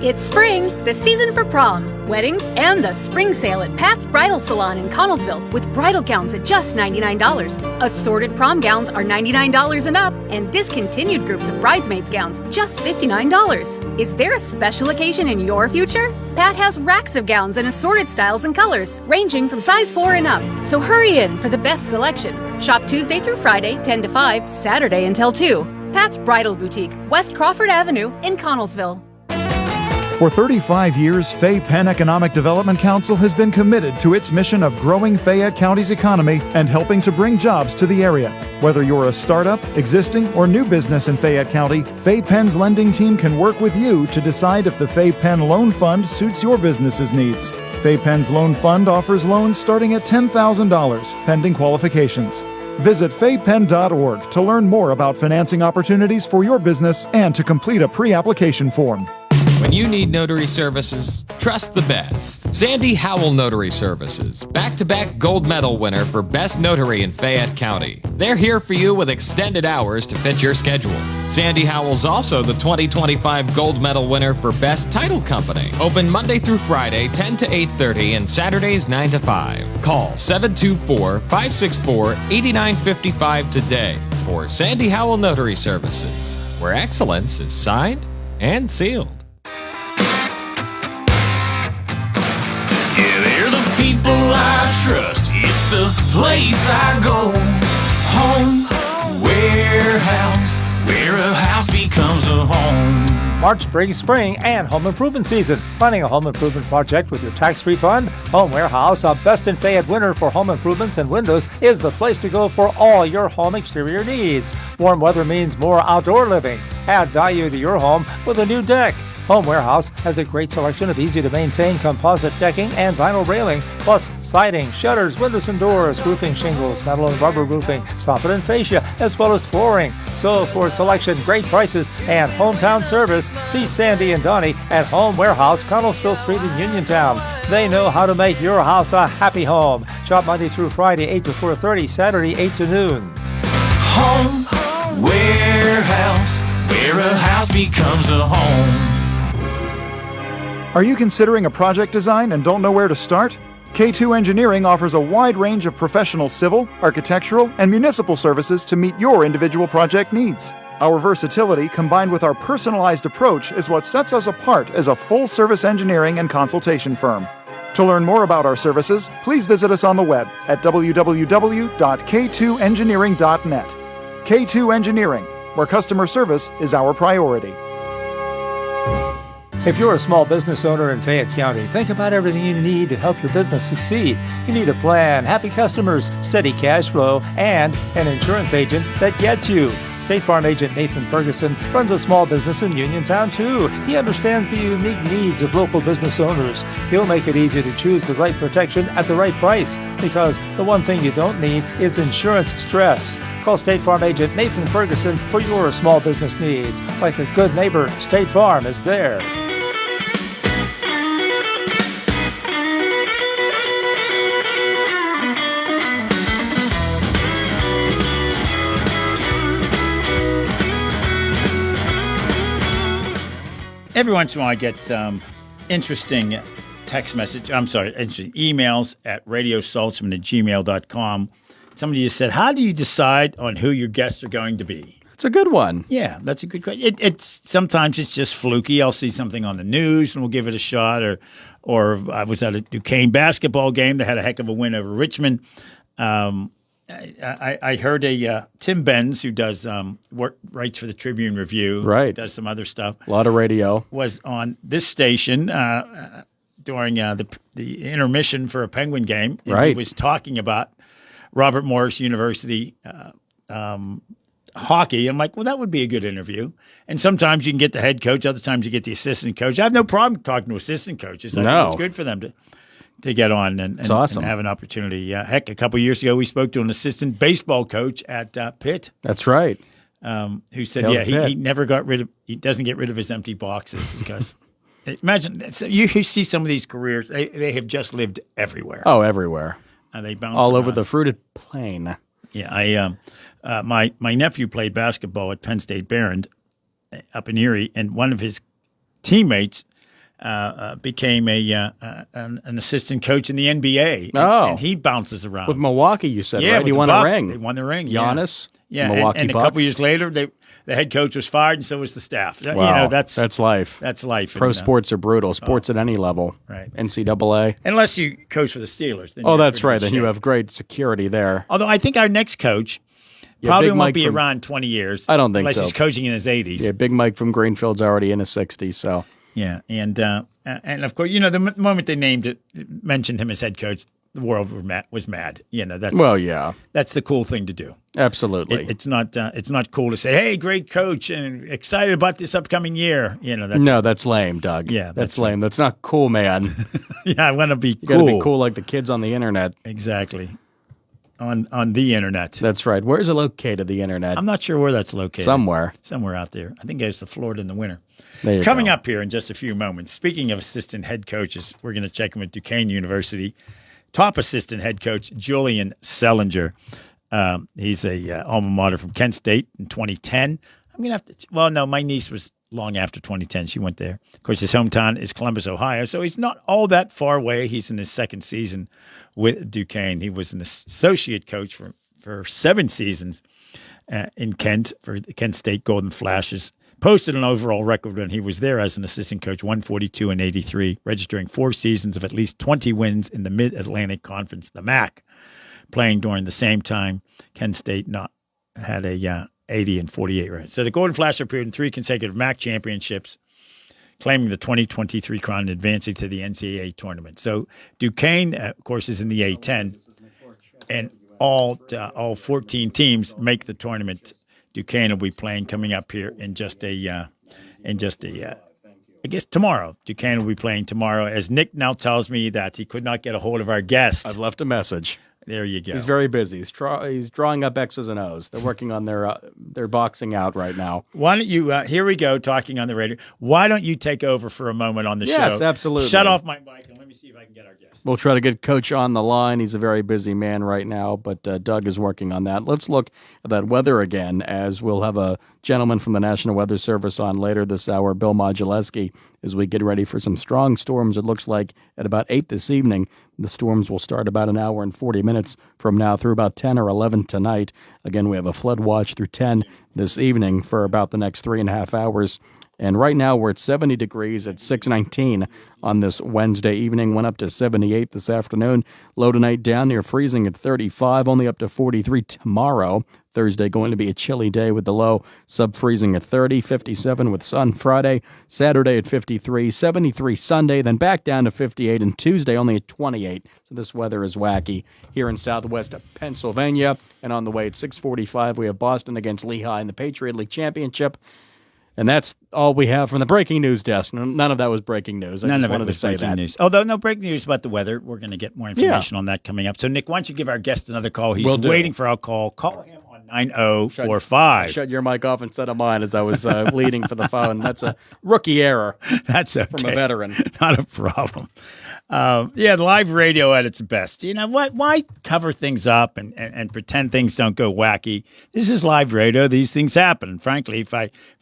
[SPEAKER 18] It's spring, the season for prom, weddings, and the spring sale at Pat's Bridal Salon in Connellsville with bridal gowns at just $99. Assorted prom gowns are $99 and up, and discontinued groups of bridesmaids gowns just $59. Is there a special occasion in your future? Pat has racks of gowns in assorted styles and colors, ranging from size 4 and up. So hurry in for the best selection. Shop Tuesday through Friday, 10 to 5, Saturday until 2. Pat's Bridal Boutique, West Crawford Avenue in Connellsville.
[SPEAKER 1] For 35 years, Fay Penn Economic Development Council has been committed to its mission of growing Fayette County's economy and helping to bring jobs to the area. Whether you're a startup, existing, or new business in Fayette County, Fay Penn's lending team can work with you to decide if the Fay Penn Loan Fund suits your business's needs. Fay Penn's Loan Fund offers loans starting at $10,000, pending qualifications. Visit faypenn.org to learn more about financing opportunities for your business and to complete a pre-application form.
[SPEAKER 13] When you need notary services, trust the best. Sandy Howell Notary Services, back-to-back gold medal winner for Best Notary in Fayette County. They're here for you with extended hours to fit your schedule. Sandy Howell's also the 2025 gold medal winner for Best Title Company. Open Monday through Friday, 10 to 8:30, and Saturdays, 9 to 5. Call 724-564-8955 today for Sandy Howell Notary Services, where excellence is signed and sealed.
[SPEAKER 15] Yeah, they're the people I trust. It's the place I go. Home, warehouse, where a house becomes a home.
[SPEAKER 16] March brings spring and home improvement season. Planning a home improvement project with your tax-free fund? Home Warehouse, a Best in Fayette winner for home improvements and windows, is the place to go for all your home exterior needs. Warm weather means more outdoor living. Add value to your home with a new deck. Home Warehouse has a great selection of easy-to-maintain composite decking and vinyl railing, plus siding, shutters, windows and doors, roofing shingles, metal and rubber roofing, soffit and fascia, as well as flooring. So for selection, great prices, and hometown service, see Sandy and Donnie at Home Warehouse, Connellsville Street in Uniontown. They know how to make your house a happy home. Shop Monday through Friday, 8 to 4:30, Saturday, 8 to noon.
[SPEAKER 15] Home, warehouse, where a house becomes a home.
[SPEAKER 1] Are you considering a project design and don't know where to start? K2 Engineering offers a wide range of professional civil, architectural, and municipal services to meet your individual project needs. Our versatility combined with our personalized approach is what sets us apart as a full-service engineering and consultation firm. To learn more about our services, please visit us on the web at www.k2engineering.net. K2 Engineering, where customer service is our priority.
[SPEAKER 16] If you're a small business owner in Fayette County, think about everything you need to help your business succeed. You need a plan, happy customers, steady cash flow, and an insurance agent that gets you. State Farm agent Nathan Ferguson runs a small business in Uniontown, too. He understands the unique needs of local business owners. He'll make it easy to choose the right protection at the right price, because the one thing you don't need is insurance stress. Call State Farm agent Nathan Ferguson for your small business needs. Like a good neighbor, State Farm is there.
[SPEAKER 19] Every once in a while I get interesting interesting emails at radiosaltzman@gmail.com. Somebody just said, how do you decide on who your guests are going to be?
[SPEAKER 6] It's a good one.
[SPEAKER 19] Yeah, that's a good question. Sometimes it's just fluky. I'll see something on the news and we'll give it a shot. Or I was at a Duquesne basketball game. They had a heck of a win over Richmond. I heard Tim Benz, who does writes for the Tribune Review,
[SPEAKER 6] right?
[SPEAKER 19] Does some other stuff.
[SPEAKER 6] A lot of radio.
[SPEAKER 19] Was on this station during the intermission for a Penguin game. And
[SPEAKER 6] right.
[SPEAKER 19] He was talking about Robert Morris University hockey. I'm like, well, that would be a good interview. And sometimes you can get the head coach. Other times you get the assistant coach. I have no problem talking to assistant coaches. I think it's good for them to get on and
[SPEAKER 6] awesome.
[SPEAKER 19] And have an opportunity. Heck, a couple of years ago, we spoke to an assistant baseball coach at Pitt.
[SPEAKER 6] That's right.
[SPEAKER 19] Who said, he never he doesn't get rid of his empty boxes because imagine, you see some of these careers, they have just lived everywhere.
[SPEAKER 6] Oh, everywhere.
[SPEAKER 19] They bounce
[SPEAKER 6] all
[SPEAKER 19] around.
[SPEAKER 6] over the fruited plain.
[SPEAKER 19] Yeah, my nephew played basketball at Penn State Barron up in Erie, and one of his teammates became an assistant coach in the NBA. And he bounces around.
[SPEAKER 6] With Milwaukee, you said, right? He won
[SPEAKER 19] Bucks.
[SPEAKER 6] a ring.
[SPEAKER 19] They won the ring.
[SPEAKER 6] Giannis,
[SPEAKER 19] Milwaukee and a
[SPEAKER 6] Bucks.
[SPEAKER 19] couple years later, the head coach was fired, and so was the staff.
[SPEAKER 6] Wow.
[SPEAKER 19] That's
[SPEAKER 6] life.
[SPEAKER 19] That's life.
[SPEAKER 6] Pro sports are brutal. Sports at any level.
[SPEAKER 19] Right.
[SPEAKER 6] NCAA.
[SPEAKER 19] Unless you coach for the Steelers. Then
[SPEAKER 6] that's right. Then you have great security there.
[SPEAKER 19] Although I think our next coach probably won't be around 20 years.
[SPEAKER 6] I don't think
[SPEAKER 19] unless
[SPEAKER 6] so.
[SPEAKER 19] He's coaching in his 80s.
[SPEAKER 6] Yeah, Big Mike from Greenfield's already in his 60s, so.
[SPEAKER 19] Yeah, and of course, the moment they mentioned him as head coach, the world was mad. That's the cool thing to do.
[SPEAKER 6] Absolutely,
[SPEAKER 19] it's not cool to say, "Hey, great coach," and excited about this upcoming year.
[SPEAKER 6] That's lame, Doug.
[SPEAKER 19] Yeah,
[SPEAKER 6] that's lame. That's not cool, man.
[SPEAKER 19] Yeah, I want to be cool.
[SPEAKER 6] You got to be cool like the kids on the internet.
[SPEAKER 19] Exactly. on the internet.
[SPEAKER 6] That's right. Where is it located, the internet?
[SPEAKER 19] I'm not sure where that's located.
[SPEAKER 6] Somewhere
[SPEAKER 19] out there. I think it's to Florida in the winter.
[SPEAKER 6] Coming
[SPEAKER 19] up here in just a few moments, speaking of assistant head coaches, we're going to check in with Duquesne University top assistant head coach Julian Sellinger. He's a alma mater from Kent State in 2010. I'm going to have to, well, no, my niece was long after 2010. She went there. Of course, his hometown is Columbus, Ohio, so he's not all that far away. He's in his second season with Duquesne. He was an associate coach for 7 seasons in Kent for the Kent State Golden Flashes. Posted an overall record when he was there as an assistant coach, 142 and 83, registering 4 seasons of at least 20 wins in the Mid-Atlantic Conference, the MAC. Playing during the same time, Kent State had a 80 and 48 record. So the Golden Flash appeared in 3 consecutive MAC championships, claiming the 2023 crown and advancing to the NCAA tournament. So Duquesne, of course, is in the A10, and all 14 teams make the tournament. Duquesne will be playing coming up here in just I guess tomorrow. Duquesne will be playing tomorrow. As Nick now tells me that he could not get a hold of our guest.
[SPEAKER 6] I've left a message.
[SPEAKER 19] There you go.
[SPEAKER 6] He's very busy. He's drawing up X's and O's. They're working on their boxing out right now.
[SPEAKER 19] Why don't you, here we go, talking on the radio. Why don't you take over for a moment on the show?
[SPEAKER 6] Yes, absolutely.
[SPEAKER 19] Shut off my mic and let me see if I can get our guest.
[SPEAKER 6] We'll try to get Coach on the line. He's a very busy man right now, but Doug is working on that. Let's look at that weather again, as we'll have a gentleman from the National Weather Service on later this hour, Bill Modulewski, as we get ready for some strong storms. It looks like at about 8 this evening, the storms will start about an hour and 40 minutes from now through about 10 or 11 tonight. Again, we have a flood watch through 10 this evening for about the next 3.5 hours. And right now we're at 70 degrees at 6:19 on this Wednesday evening. Went up to 78 this afternoon. Low tonight down near freezing at 35, only up to 43 tomorrow. Thursday going to be a chilly day with the low sub-freezing at 30, 57 with sun Friday, Saturday at 53, 73 Sunday, then back down to 58, and Tuesday only at 28. So this weather is wacky here in southwest Pennsylvania. And on the way at 6:45, we have Boston against Lehigh in the Patriot League Championship. And that's all we have from the breaking news desk. None of that was breaking news. I
[SPEAKER 19] None
[SPEAKER 6] just
[SPEAKER 19] of it
[SPEAKER 6] wanted
[SPEAKER 19] was
[SPEAKER 6] to say
[SPEAKER 19] breaking
[SPEAKER 6] that.
[SPEAKER 19] news. Although no breaking news about the weather. We're going to get more information on that coming up. So, Nick, why don't you give our guest another call? He's waiting for our call. Call him on 9045.
[SPEAKER 6] Shut your mic off instead of mine as I was leading for the phone. That's a rookie error.
[SPEAKER 19] That's okay.
[SPEAKER 6] From a veteran.
[SPEAKER 19] Not a problem. The live radio at its best. You know what? Why cover things up and pretend things don't go wacky? This is live radio. These things happen. And frankly, if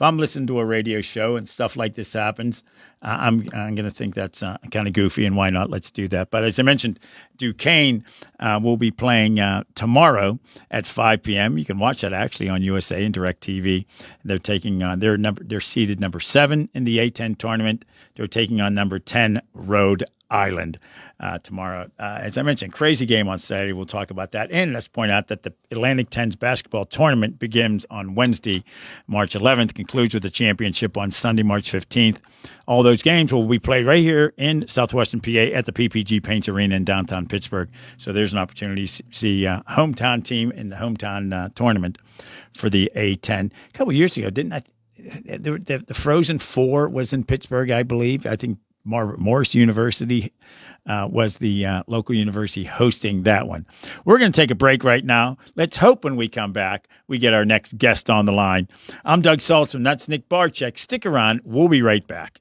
[SPEAKER 19] I'm listening to a radio show and stuff like this happens, I'm going to think that's kind of goofy, and why not? Let's do that. But as I mentioned, Duquesne will be playing tomorrow at 5 p.m. You can watch that actually on USA and DirecTV. They're taking on they're seeded number 7 in the A10 tournament. They're taking on number 10 Rhode Island tomorrow. As I mentioned, crazy game on Saturday. We'll talk about that. And let's point out that the Atlantic 10s basketball tournament begins on Wednesday, March 11th, concludes with the championship on Sunday, March 15th. All those games will be played right here in southwestern PA at the PPG Paints Arena in downtown Pittsburgh. So there's an opportunity to see a hometown team in the hometown tournament for the A10. A couple of years ago, didn't I? The Frozen Four was in Pittsburgh, I believe. I think Morris University was the local university hosting that one. We're going to take a break right now. Let's hope when we come back, we get our next guest on the line. I'm Doug Saltzman. That's Nick Barczyk. Stick around. We'll be right back.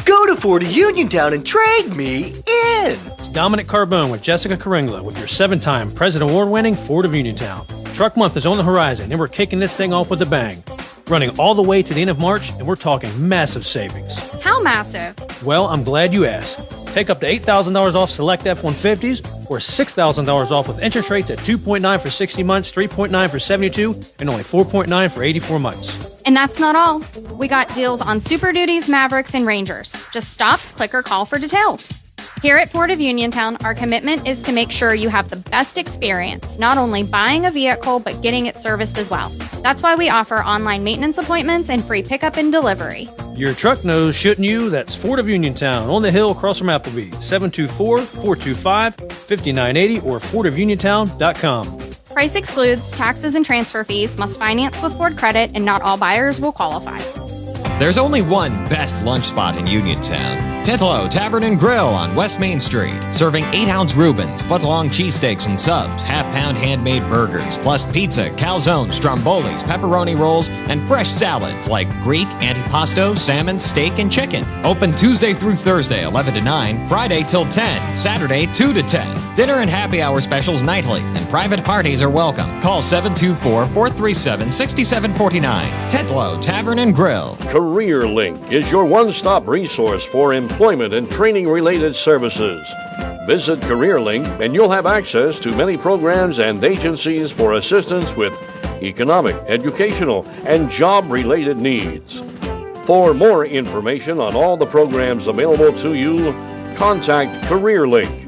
[SPEAKER 3] Go to Ford of Uniontown and trade me in.
[SPEAKER 5] It's Dominic Carbone with Jessica Caringla with your 7-time President Award-winning Ford of Uniontown. Truck Month is on the horizon, and we're kicking this thing off with a bang. Running all the way to the end of March, and we're talking massive savings.
[SPEAKER 20] How massive?
[SPEAKER 5] Well, I'm glad you asked. Take up to $8,000 off select F-150s or $6,000 off with interest rates at 2.9 for 60 months, 3.9 for 72, and only 4.9 for 84 months.
[SPEAKER 20] And that's not all. We got deals on Super Duties, Mavericks, and Rangers. Just stop, click, or call for details. Here at Ford of Uniontown, our commitment is to make sure you have the best experience, not only buying a vehicle, but getting it serviced as well. That's why we offer online maintenance appointments and free pickup and delivery.
[SPEAKER 5] Your truck knows, shouldn't you? That's Ford of Uniontown on the hill across from Applebee. 724-425-5980 or FordofUniontown.com.
[SPEAKER 20] Price excludes taxes and transfer fees, must finance with Ford Credit, and not all buyers will qualify.
[SPEAKER 13] There's only one best lunch spot in Uniontown. Titlow Tavern and Grill on West Main Street, serving 8-ounce Reubens, foot-long cheesesteaks and subs, half-pound handmade burgers, plus pizza, calzones, strombolis, pepperoni rolls, and fresh salads like Greek, antipasto, salmon, steak, and chicken. Open Tuesday through Thursday, 11 to 9, Friday till 10, Saturday 2 to 10. Dinner and happy hour specials nightly, and private parties are welcome. Call 724-437-6749. Titlow Tavern and Grill.
[SPEAKER 21] CareerLink is your one-stop resource for employment and training-related services. Visit CareerLink and you'll have access to many programs and agencies for assistance with economic, educational, and job-related needs. For more information on all the programs available to you, contact CareerLink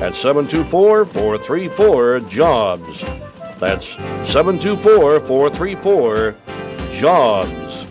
[SPEAKER 21] at 724-434-JOBS. That's 724-434-JOBS.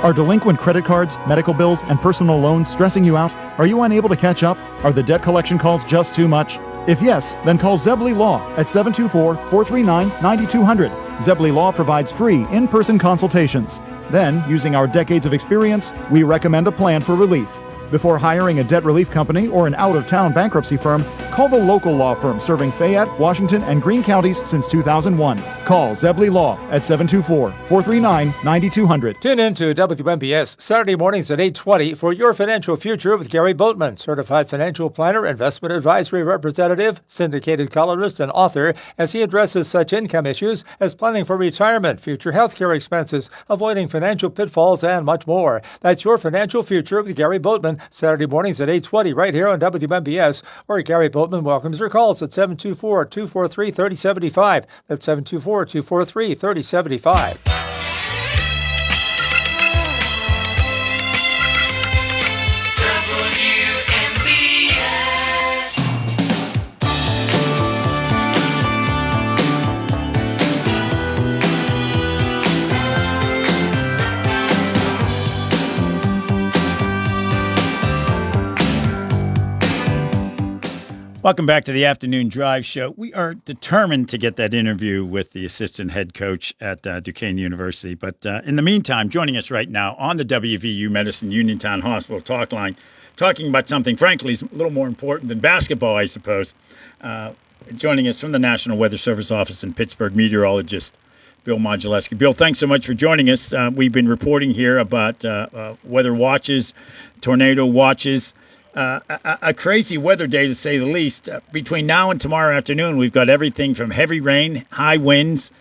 [SPEAKER 1] Are delinquent credit cards, medical bills, and personal loans stressing you out? Are you unable to catch up? Are the debt collection calls just too much? If yes, then call Zebley Law at 724-439-9200. Zebley Law provides free in-person consultations. Then, using our decades of experience, we recommend a plan for relief. Before hiring a debt relief company or an out-of-town bankruptcy firm, call the local law firm serving Fayette, Washington, and Greene counties since 2001. Call Zebley Law at 724-439-9200.
[SPEAKER 16] Tune in to WMBS Saturday mornings at 8:20 for Your Financial Future with Gary Boatman, certified financial planner, investment advisory representative, syndicated columnist, and author, as he addresses such income issues as planning for retirement, future health care expenses, avoiding financial pitfalls, and much more. That's Your Financial Future with Gary Boatman, Saturday mornings at 8:20 right here on WMBS, where Gary Boatman welcomes your calls at 724-243-3075. That's 724-243-3075.
[SPEAKER 19] Welcome back to the Afternoon Drive Show. We are determined to get that interview with the assistant head coach at Duquesne University. But in the meantime, joining us right now on the WVU Medicine Uniontown Hospital talk line, talking about something, frankly, is a little more important than basketball, I suppose. Joining us from the National Weather Service office in Pittsburgh, meteorologist Bill Modulewski. Bill, thanks so much for joining us. We've been reporting here about weather watches, tornado watches. A crazy weather day, to say the least. Between now and tomorrow afternoon, we've got everything from heavy rain, high winds,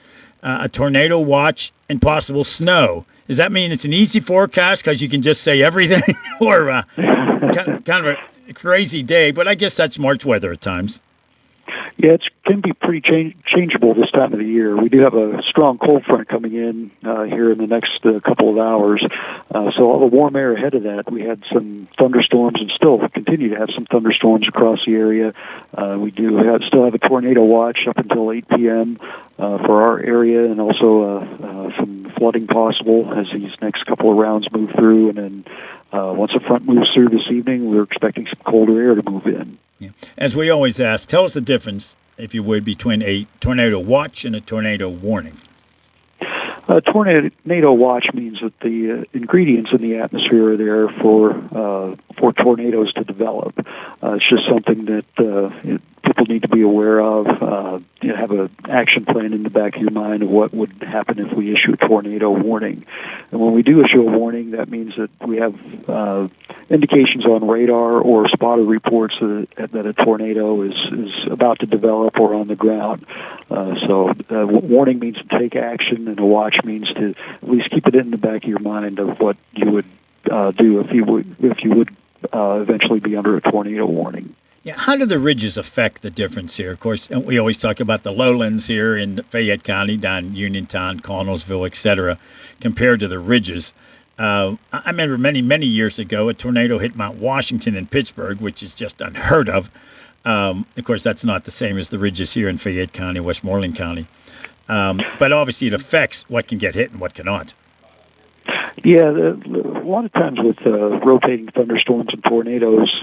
[SPEAKER 19] a tornado watch, and possible snow. Does that mean it's an easy forecast because you can just say everything? Or kind of a crazy day, but I guess that's March weather at times.
[SPEAKER 22] Yeah, it can be pretty changeable this time of the year. We do have a strong cold front coming in here in the next couple of hours. So all the warm air ahead of that, we had some thunderstorms and still continue to have some thunderstorms across the area. We still have a tornado watch up until 8 p.m. For our area, and also some flooding possible as these next couple of rounds move through. And then once a front moves through this evening, we're expecting some colder air to move in.
[SPEAKER 19] Yeah. As we always ask, tell us the difference, if you would, between a tornado watch and a tornado warning.
[SPEAKER 22] A tornado watch means that the ingredients in the atmosphere are there for tornadoes to develop. It's just something that people need to be aware of. Have an action plan in the back of your mind of what would happen if we issue a tornado warning. And when we do issue a warning, that means that we have indications on radar or spotter reports that a tornado is about to develop or on the ground. So warning means to take action, and a watch means to at least keep it in the back of your mind of what you would do if you would eventually be under a tornado warning.
[SPEAKER 19] Yeah, how do the ridges affect the difference here? Of course, we always talk about the lowlands here in Fayette County, down Uniontown, Connellsville, etc., compared to the ridges. I remember many years ago, a tornado hit Mount Washington in Pittsburgh, which is just unheard of. Of course, that's not the same as the ridges here in Fayette County, Westmoreland County. But obviously it affects what can get hit and what cannot.
[SPEAKER 22] Yeah, a lot of times with rotating thunderstorms and tornadoes,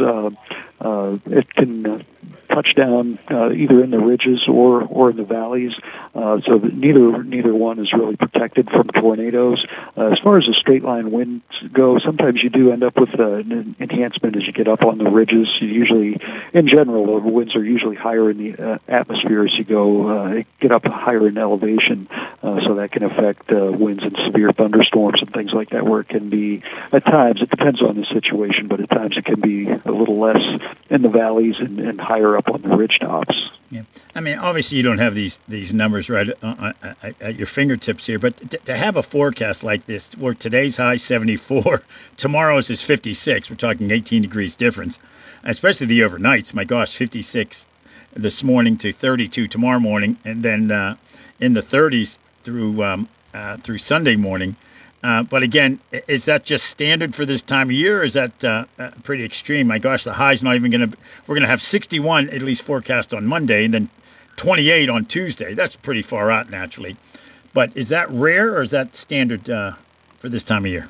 [SPEAKER 22] it can touch down either in the ridges or in the valleys, so that neither one is really protected from tornadoes. As far as the straight line winds go, sometimes you do end up with an enhancement as you get up on the ridges. You usually, in general, the winds are usually higher in the atmosphere as you go get up higher in elevation, so that can affect winds and severe thunderstorms and things like that, where it can be, at times, it depends on the situation, but at times it can be a little less in the valleys and higher up on the ridge tops.
[SPEAKER 19] Yeah, I mean, obviously you don't have these numbers right at your fingertips here, but to have a forecast like this, where today's high 74, tomorrow's is 56, we're talking 18 degrees difference, especially the overnights. My gosh, 56 this morning to 32 tomorrow morning, and then in the 30s through Sunday morning. But again, is that just standard for this time of year, or is that pretty extreme? My gosh, the high's not even going to – we're going to have 61 at least forecast on Monday and then 28 on Tuesday. That's pretty far out naturally. But is that rare, or is that standard for this time of year?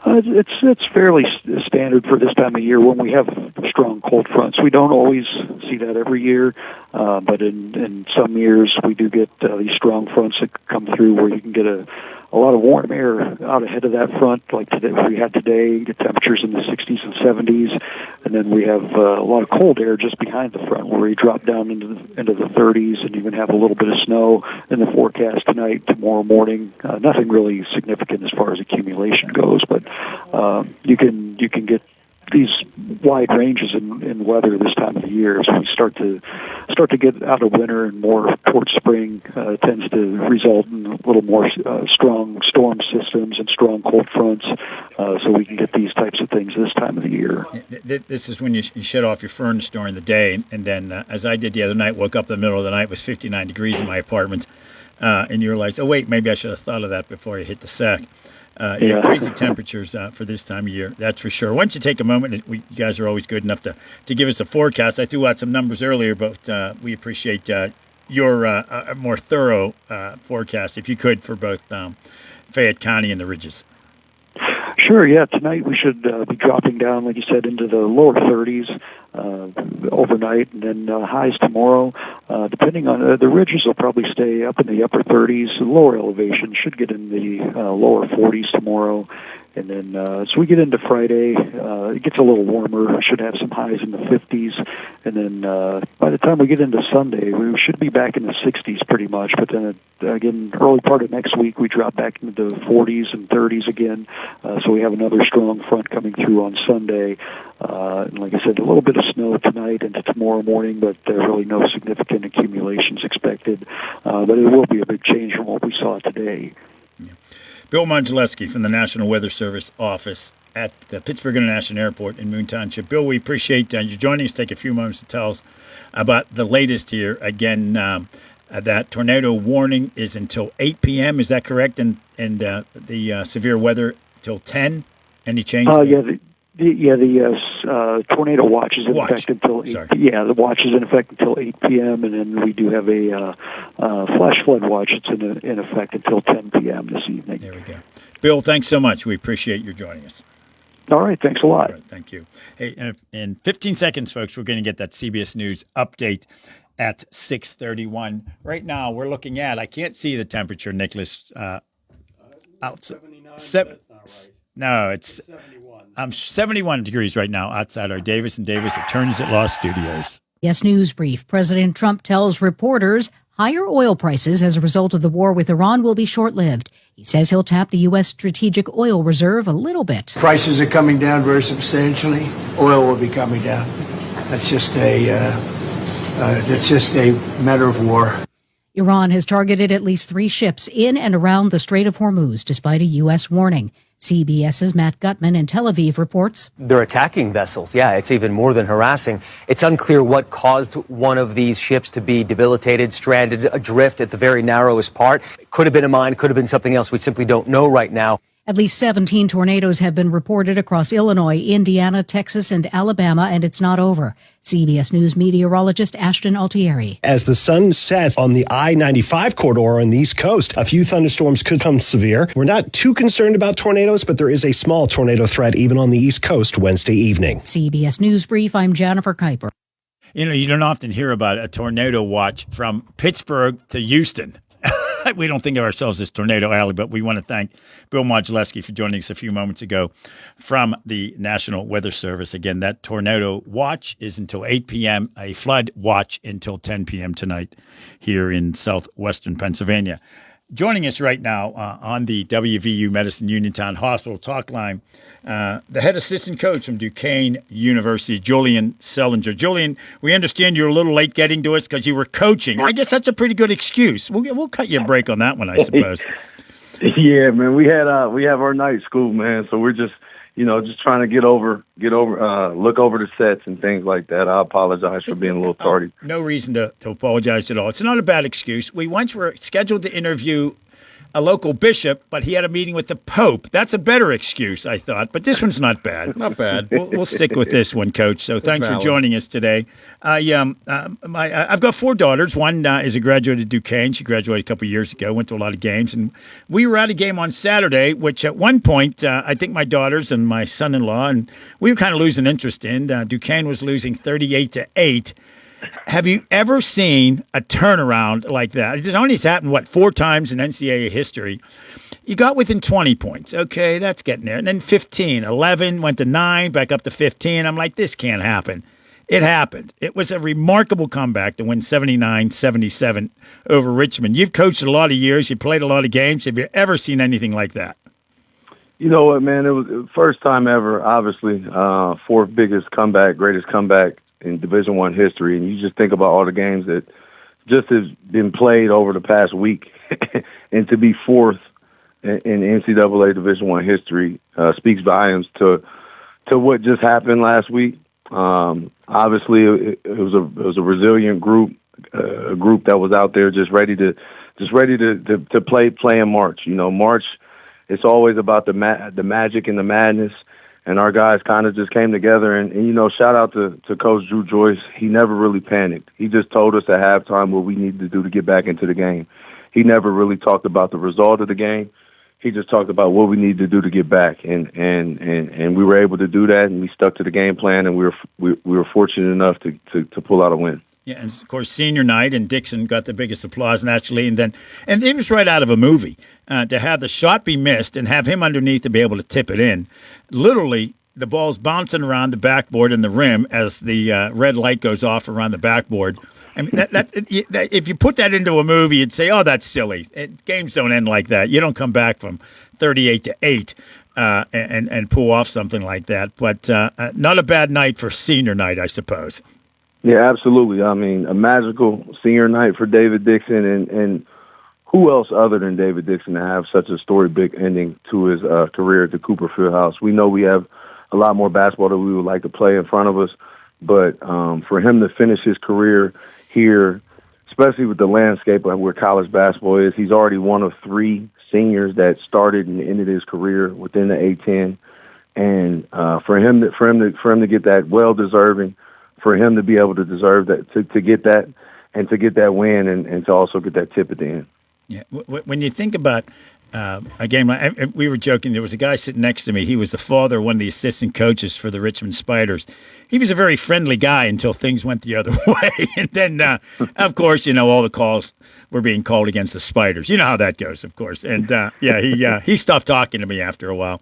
[SPEAKER 22] It's fairly standard for this time of year when we have strong cold fronts. We don't always see that every year, but in some years we do get these strong fronts that come through where you can get a lot of warm air out ahead of that front, like today, we had today, get temperatures in the 60s and 70s, and then we have a lot of cold air just behind the front where we drop down into the 30s and even have a little bit of snow in the forecast tonight, tomorrow morning. Nothing really significant as far as accumulation goes, but you can get these wide ranges in weather this time of the year. As we start to get out of winter and more towards spring, tends to result in a little more strong storm systems and strong cold fronts, so we can get these types of things this time of the year.
[SPEAKER 19] This is when you shut off your furnace during the day, and then, as I did the other night, woke up in the middle of the night, it was 59 degrees in my apartment, and you realize, oh wait, maybe I should have thought of that before you hit the sack. Crazy temperatures for this time of year, that's for sure. Why don't you take a moment? You guys are always good enough to give us a forecast. I threw out some numbers earlier, but we appreciate your more thorough forecast, if you could, for both Fayette County and the Ridges.
[SPEAKER 22] Sure, yeah. Tonight we should be dropping down, like you said, into the lower 30s overnight, and then highs tomorrow. Depending on the ridges, will probably stay up in the upper 30s. The lower elevation should get in the lower 40s tomorrow. And then as we get into Friday, it gets a little warmer. We should have some highs in the 50s. And then by the time we get into Sunday, we should be back in the 60s pretty much. But then again, early part of next week, we drop back into the 40s and 30s again. So we have another strong front coming through on Sunday. And like I said, a little bit of snow tonight into tomorrow morning, but really no significant accumulations expected. But it will be a big change from what we saw today.
[SPEAKER 19] Yeah. Bill Mondzelewski from the National Weather Service office at the Pittsburgh International Airport in Moon Township. Bill, we appreciate you joining us. Take a few moments to tell us about the latest here. Again, that tornado warning is until 8 p.m. Is that correct? And the severe weather till 10? Any change? The tornado watch is in effect until 8. Yeah, the watch is in effect until 8 p.m. and then we do have a flash flood watch. It's in effect until 10 p.m. this evening. There we go. Bill, thanks so much. We appreciate your joining us.
[SPEAKER 22] All right, thanks a lot.
[SPEAKER 19] Right, thank you. Hey, in 15 seconds, folks, we're going to get that CBS News update at 6:31. Right now, we're looking at, I can't see the temperature, Nicholas. Outside. 79. No, it's 71 degrees right now outside our Davis & Davis Attorneys at Law studios.
[SPEAKER 4] Yes, News Brief. President Trump tells reporters higher oil prices as a result of the war with Iran will be short-lived. He says he'll tap the U.S. strategic oil reserve a little bit.
[SPEAKER 7] Prices are coming down very substantially. Oil will be coming down. That's just a matter of war.
[SPEAKER 4] Iran has targeted at least 3 ships in and around the Strait of Hormuz, despite a U.S. warning. CBS's Matt Gutman in Tel Aviv reports.
[SPEAKER 8] They're attacking vessels. Yeah, it's even more than harassing. It's unclear what caused one of these ships to be debilitated, stranded, adrift at the very narrowest part. Could have been a mine, could have been something else. We simply don't know right now.
[SPEAKER 4] At least 17 tornadoes have been reported across Illinois, Indiana, Texas, and Alabama, and it's not over. CBS News meteorologist Ashton Altieri.
[SPEAKER 23] As the sun sets on the I-95 corridor on the East Coast, a few thunderstorms could come severe. We're not too concerned about tornadoes, but there is a small tornado threat even on the East Coast Wednesday evening.
[SPEAKER 4] CBS News Brief, I'm Jennifer Kuiper.
[SPEAKER 19] You don't often hear about a tornado watch from Pittsburgh to Houston. We don't think of ourselves as Tornado Alley, but we want to thank Bill Modulewski for joining us a few moments ago from the National Weather Service. Again, that tornado watch is until 8 p.m., a flood watch until 10 p.m. tonight here in southwestern Pennsylvania. Joining us right now on the WVU Medicine Uniontown Hospital talk line, the head assistant coach from Duquesne University, Julian Sellinger. Julian, we understand you're a little late getting to us because you were coaching. I guess that's a pretty good excuse. We'll cut you a break on that one, I suppose.
[SPEAKER 9] Yeah, man, we have our night school, man. So we're just trying to look over the sets and things like that. I apologize for being a little tardy.
[SPEAKER 19] No reason to apologize at all. It's not a bad excuse. We once were scheduled to interview a local bishop, but he had a meeting with the Pope. That's a better excuse, I thought. But this one's not bad.
[SPEAKER 6] Not bad.
[SPEAKER 19] We'll stick with this one, Coach. So thanks for joining us today. I've got 4 daughters. One is a graduate of Duquesne. She graduated a couple of years ago, went to a lot of games. And we were at a game on Saturday, which at one point, I think my daughters and my son-in-law, and we were kind of losing interest in. Duquesne was losing 38-8. Have you ever seen a turnaround like that? It's only happened, 4 times in NCAA history. You got within 20 points. Okay, that's getting there. And then 15, 11, went to 9, back up to 15. I'm like, this can't happen. It happened. It was a remarkable comeback to win 79-77 over Richmond. You've coached a lot of years. You played a lot of games. Have you ever seen anything like that?
[SPEAKER 9] You know what, man? It was the first time ever, obviously. 4th biggest comeback, greatest comeback in Division I history, and you just think about all the games that just has been played over the past week, and to be 4th in NCAA Division I history speaks volumes to what just happened last week. Obviously, it was a resilient group, a group that was out there just ready to play in March. March, it's always about the magic and the madness. And our guys kind of just came together. And shout out to Coach Drew Joyce. He never really panicked. He just told us at halftime what we needed to do to get back into the game. He never really talked about the result of the game. He just talked about what we needed to do to get back. And we were able to do that, and we stuck to the game plan, and we were fortunate enough to pull out a win.
[SPEAKER 19] Yeah, and of course, senior night, and Dixon got the biggest applause naturally, and it was right out of a movie to have the shot be missed and have him underneath to be able to tip it in. Literally, the ball's bouncing around the backboard and the rim as the red light goes off around the backboard. I mean, that if you put that into a movie, you'd say, "Oh, that's silly." Games don't end like that. You don't come back from 38-8 and pull off something like that. But not a bad night for senior night, I suppose.
[SPEAKER 9] Yeah, absolutely. I mean, a magical senior night for David Dixon, and who else other than David Dixon to have such a story-big ending to his career at the Cooper Fieldhouse. We know we have a lot more basketball that we would like to play in front of us, but for him to finish his career here, especially with the landscape of where college basketball is, he's already one of 3 seniors that started and ended his career within the A-10, and for him to get that well-deserving. For him to be able to deserve that, to get that, and to get that win, and to also get that tip at the end.
[SPEAKER 19] Yeah, when you think about a game, we were joking. There was a guy sitting next to me. He was the father of one of the assistant coaches for the Richmond Spiders. He was a very friendly guy until things went the other way, and then, of course, all the calls were being called against the Spiders. You know how that goes, of course. And he stopped talking to me after a while,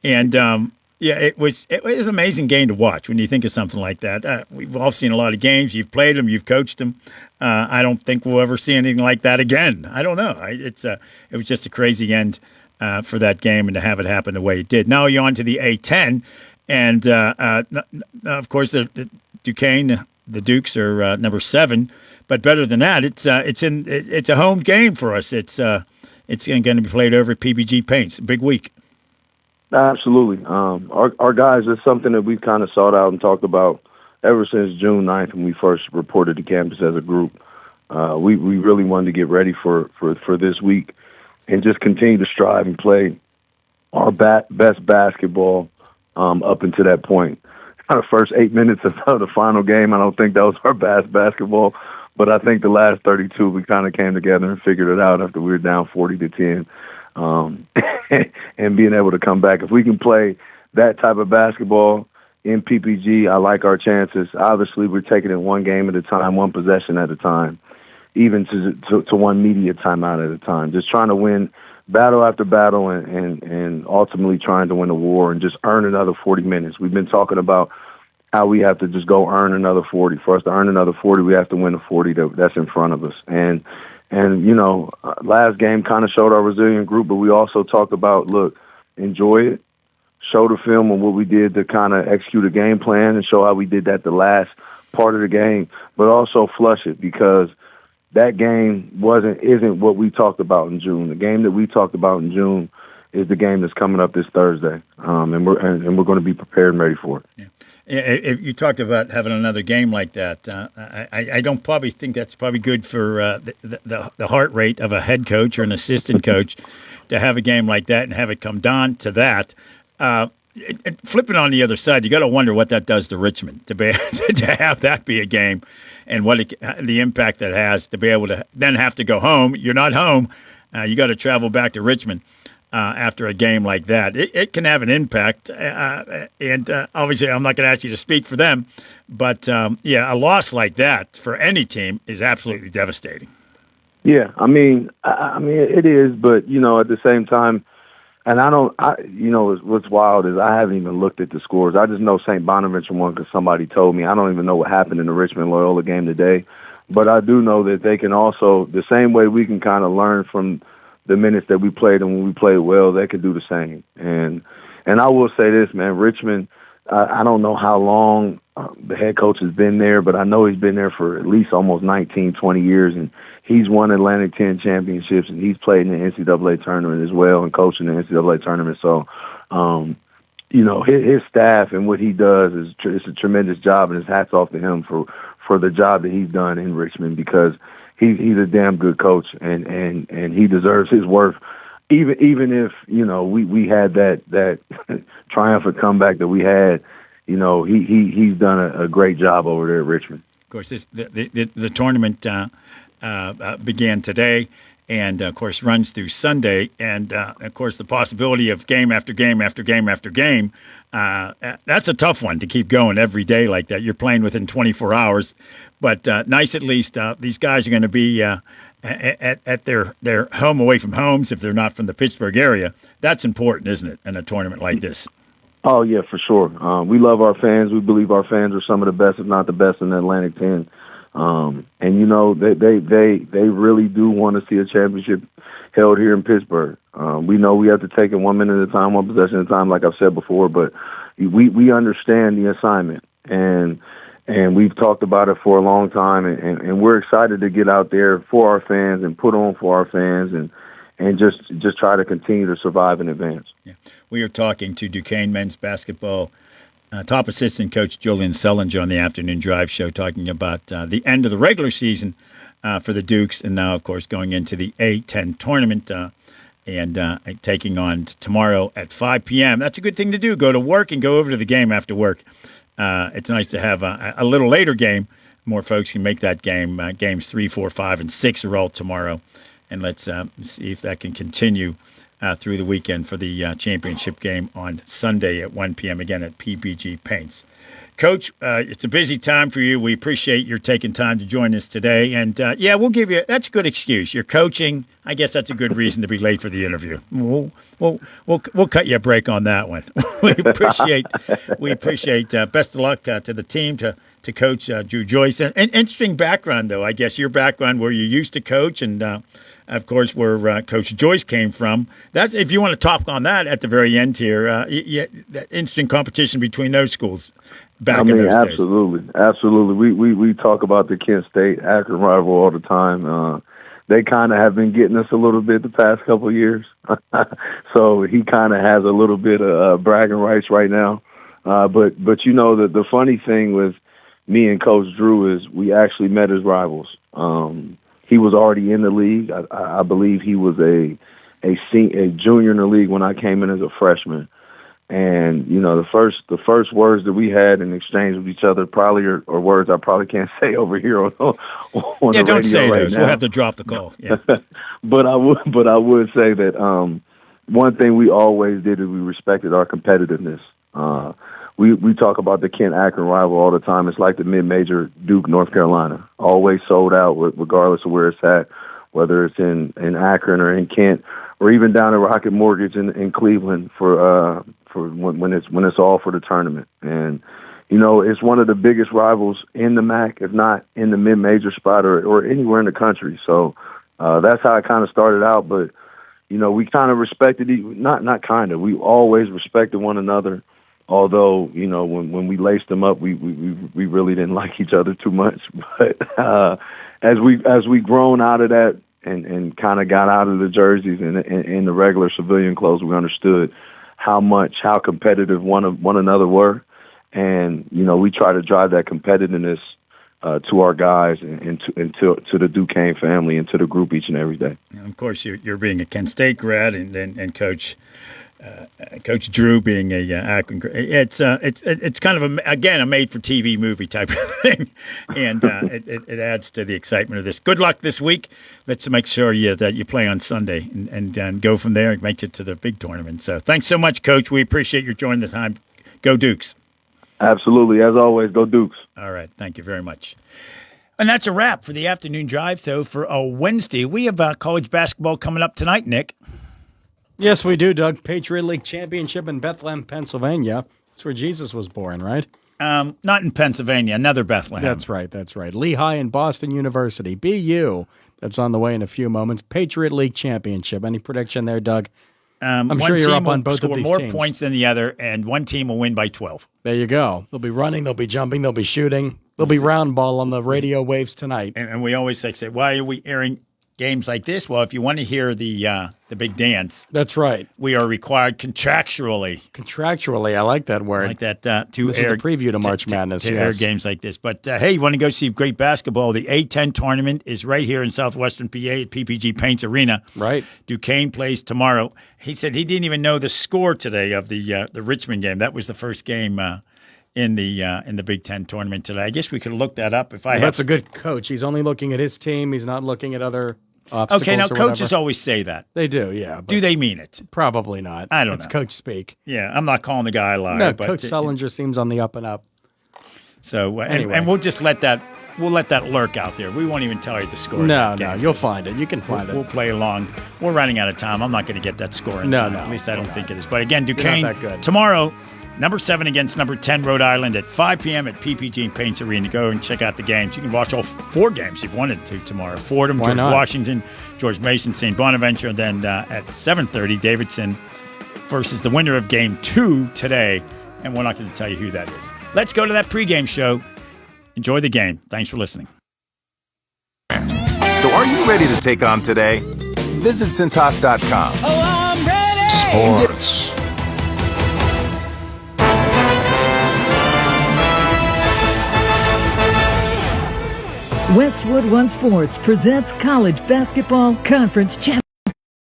[SPEAKER 19] and. Yeah, it was an amazing game to watch when you think of something like that. We've all seen a lot of games. You've played them. You've coached them. I don't think we'll ever see anything like that again. I don't know. It was just a crazy end for that game, and to have it happen the way it did. Now you're on to the A-10, and of course the Duquesne, the Dukes are number 7. But better than that, it's a home game for us. It's going to be played over at PBG Paints. Big week.
[SPEAKER 9] Absolutely. Our guys, it's something that we've kind of sought out and talked about ever since June 9th when we first reported to campus as a group. We really wanted to get ready for this week and just continue to strive and play our best basketball up until that point. Kind of first 8 minutes of the final game, I don't think that was our best basketball, but I think the last 32 we kind of came together and figured it out after we were down 40-10. And being able to come back. If we can play that type of basketball, in PPG. I like our chances. Obviously, we're taking it one game at a time, one possession at a time, even to one media timeout at a time. Just trying to win battle after battle and ultimately trying to win the war and just earn another 40 minutes. We've been talking about how we have to just go earn another 40. For us to earn another 40, we have to win the 40 that's in front of us. And last game kind of showed our resilient group, but we also talked about, look, enjoy it, show the film on what we did to kind of execute a game plan and show how we did that the last part of the game, but also flush it because that game isn't what we talked about in June. The game that we talked about in June is the game that's coming up this Thursday, and we're going to be prepared and ready for it.
[SPEAKER 19] Yeah. If you talked about having another game like that, I don't probably think that's probably good for the heart rate of a head coach or an assistant coach to have a game like that and have it come down to that. Flipping on the other side, you got to wonder what that does to Richmond to have that be a game, and what the impact that has to be able to then have to go home. You're not home. You got to travel back to Richmond after a game like that. It can have an impact, and obviously I'm not going to ask you to speak for them, but a loss like that for any team is absolutely devastating.
[SPEAKER 9] Yeah, I mean it is, but at the same time. And what's wild is I haven't even looked at the scores. I just know St. Bonaventure won because somebody told me. I don't even know what happened in the Richmond-Loyola game today. But I do know that they can also, the same way we can kind of learn from the minutes that we played and when we played well, they can do the same. And I will say this, man, Richmond, I don't know how long the head coach has been there, but I know he's been there for at least almost 19, 20 years, and he's won Atlantic 10 championships, and he's played in the NCAA tournament as well and coached in the NCAA tournament. So, his staff and what he does it's a tremendous job, and his hat's off to him for the job that he's done in Richmond because he's a damn good coach, and he deserves his worth. Even if we had that triumphant comeback that we had, he's done a great job over there at Richmond.
[SPEAKER 19] Of course, the tournament began today, and of course runs through Sunday, and of course the possibility of game after game after game after game. That's a tough one to keep going every day like that. You're playing within 24 hours, but nice at least these guys are going to be. At their home away from homes if they're not from the Pittsburgh area. That's important, isn't it, in a tournament like this?
[SPEAKER 9] Oh, yeah, for sure. We love our fans. We believe our fans are some of the best, if not the best, in the Atlantic 10. They really do want to see a championship held here in Pittsburgh. We know we have to take it 1 minute at a time, one possession at a time, like I've said before, but we understand the assignment. And we've talked about it for a long time, and we're excited to get out there for our fans and put on for our fans and just try to continue to survive in advance.
[SPEAKER 19] Yeah. We are talking to Duquesne men's basketball top assistant coach Julian Sullinger on the Afternoon Drive show, talking about the end of the regular season for the Dukes, and now, of course, going into the A-10 tournament and taking on tomorrow at 5 p.m. That's a good thing to do. Go to work and go over to the game after work. It's nice to have a little later game. More folks can make that game. Games 3, 4, 5, and 6 are all tomorrow. And let's see if that can continue through the weekend for the championship game on Sunday at 1 p.m. again at PPG Paints. Coach, it's a busy time for you. We appreciate your taking time to join us today. And, we'll give you – that's a good excuse. You're coaching. I guess that's a good reason to be late for the interview. We'll cut you a break on that one. we appreciate best of luck to the team, to Coach Drew Joyce. An interesting background, though, I guess, your background where you used to coach and, of course, where Coach Joyce came from. That's, if you want to talk on that at the very end here, that interesting competition between those schools. Back in those
[SPEAKER 9] absolutely, days. Absolutely. We talk about the Kent State Akron rival all the time. They kind of have been getting us a little bit the past couple of years, so he kind of has a little bit of bragging rights right now. But the funny thing with me and Coach Drew is we actually met as rivals. He was already in the league. I believe he was a junior in the league when I came in as a freshman. And, the first words that we had in exchange with each other probably are words I probably can't say over here on the
[SPEAKER 19] don't
[SPEAKER 9] radio
[SPEAKER 19] say
[SPEAKER 9] right
[SPEAKER 19] those.
[SPEAKER 9] now.
[SPEAKER 19] We'll have to drop the call. Yeah.
[SPEAKER 9] But I would say that one thing we always did is we respected our competitiveness. we talk about the Kent-Akron rival all the time. It's like the mid-major Duke, North Carolina, always sold out regardless of where it's at, whether it's in Akron or in Kent or even down at Rocket Mortgage in Cleveland for when it's all for the tournament. And it's one of the biggest rivals in the MAC, if not in the mid-major spot or anywhere in the country. So that's how it kind of started out. But we kind of respected we always respected one another. Although when we laced them up, we really didn't like each other too much. But as we grown out of that and kind of got out of the jerseys and in the regular civilian clothes, we understood how competitive one another were, and we try to drive that competitiveness to our guys and to the Duquesne family and to the group each and every day.
[SPEAKER 19] And of course, you're being a Kent State grad, and Coach Drew being a Akron. It's kind of a made for TV movie type of thing, and it adds to the excitement of this. Good luck this week. Let's make sure that you play on Sunday and go from there and make it to the big tournament. So thanks so much, Coach. We appreciate your joining the time. Go Dukes.
[SPEAKER 9] Absolutely, as always. Go Dukes.
[SPEAKER 19] All right, thank you very much. And that's a wrap for the afternoon drive, though, for a Wednesday. We have college basketball coming up tonight, Nick.
[SPEAKER 6] Yes, we do, Doug. Patriot League Championship in Bethlehem, Pennsylvania. That's where Jesus was born, right?
[SPEAKER 19] Not in Pennsylvania, another Bethlehem.
[SPEAKER 6] That's right. Lehigh and Boston University, BU. That's on the way in a few moments. Patriot League Championship. Any prediction there, Doug?
[SPEAKER 19] I'm
[SPEAKER 6] sure you're up on both of these
[SPEAKER 19] more
[SPEAKER 6] teams.
[SPEAKER 19] Points than the other, and one team will win by 12.
[SPEAKER 6] There you go. They'll be running, they'll be jumping, they'll be shooting. There'll be round ball on the radio waves tonight.
[SPEAKER 19] And we always say, why are we airing games like this? Well, if you want to hear the big dance,
[SPEAKER 6] that's right.
[SPEAKER 19] We are required contractually.
[SPEAKER 6] I like that word.
[SPEAKER 19] I like that to
[SPEAKER 6] this
[SPEAKER 19] air
[SPEAKER 6] is the preview to March Madness.
[SPEAKER 19] To air games like this. But hey, you want to go see great basketball? The A10 tournament is right here in southwestern PA at PPG Paints Arena.
[SPEAKER 6] Right.
[SPEAKER 19] Duquesne plays tomorrow. He said he didn't even know the score today of the Richmond game. That was the first game in the Big Ten tournament today. I guess we could look that up.
[SPEAKER 6] That's a good coach. He's only looking at his team. He's not looking at other obstacles.
[SPEAKER 19] Okay, now coaches
[SPEAKER 6] whatever.
[SPEAKER 19] always say that.
[SPEAKER 6] They do, yeah.
[SPEAKER 19] Do they mean it?
[SPEAKER 6] Probably not.
[SPEAKER 19] I don't know.
[SPEAKER 6] It's coach speak.
[SPEAKER 19] Yeah, I'm not calling the guy a liar.
[SPEAKER 6] No,
[SPEAKER 19] but
[SPEAKER 6] Coach Sullinger seems on the up and up.
[SPEAKER 19] So
[SPEAKER 6] anyway,
[SPEAKER 19] and we'll just let that lurk out there. We won't even tell you the score.
[SPEAKER 6] No, you'll find it. You can find it.
[SPEAKER 19] We'll play along. We're running out of time. I'm not going to get that score in time. At least I don't think it is. But again, Duquesne
[SPEAKER 6] not that good.
[SPEAKER 19] Tomorrow. Number 7 against number 10, Rhode Island at 5 p.m. at PPG and Paints Arena. Go and check out the games. You can watch all 4 games if you wanted to tomorrow. Fordham, George Washington, George Mason, St. Bonaventure. And then at 7:30, Davidson versus the winner of Game 2 today. And we're not going to tell you who that is. Let's go to that pregame show. Enjoy the game. Thanks for listening.
[SPEAKER 10] So are you ready to take on today? Visit Cintas.com.
[SPEAKER 15] Oh, I'm ready!
[SPEAKER 10] Sports.
[SPEAKER 11] Westwood One Sports presents College Basketball Conference Championship.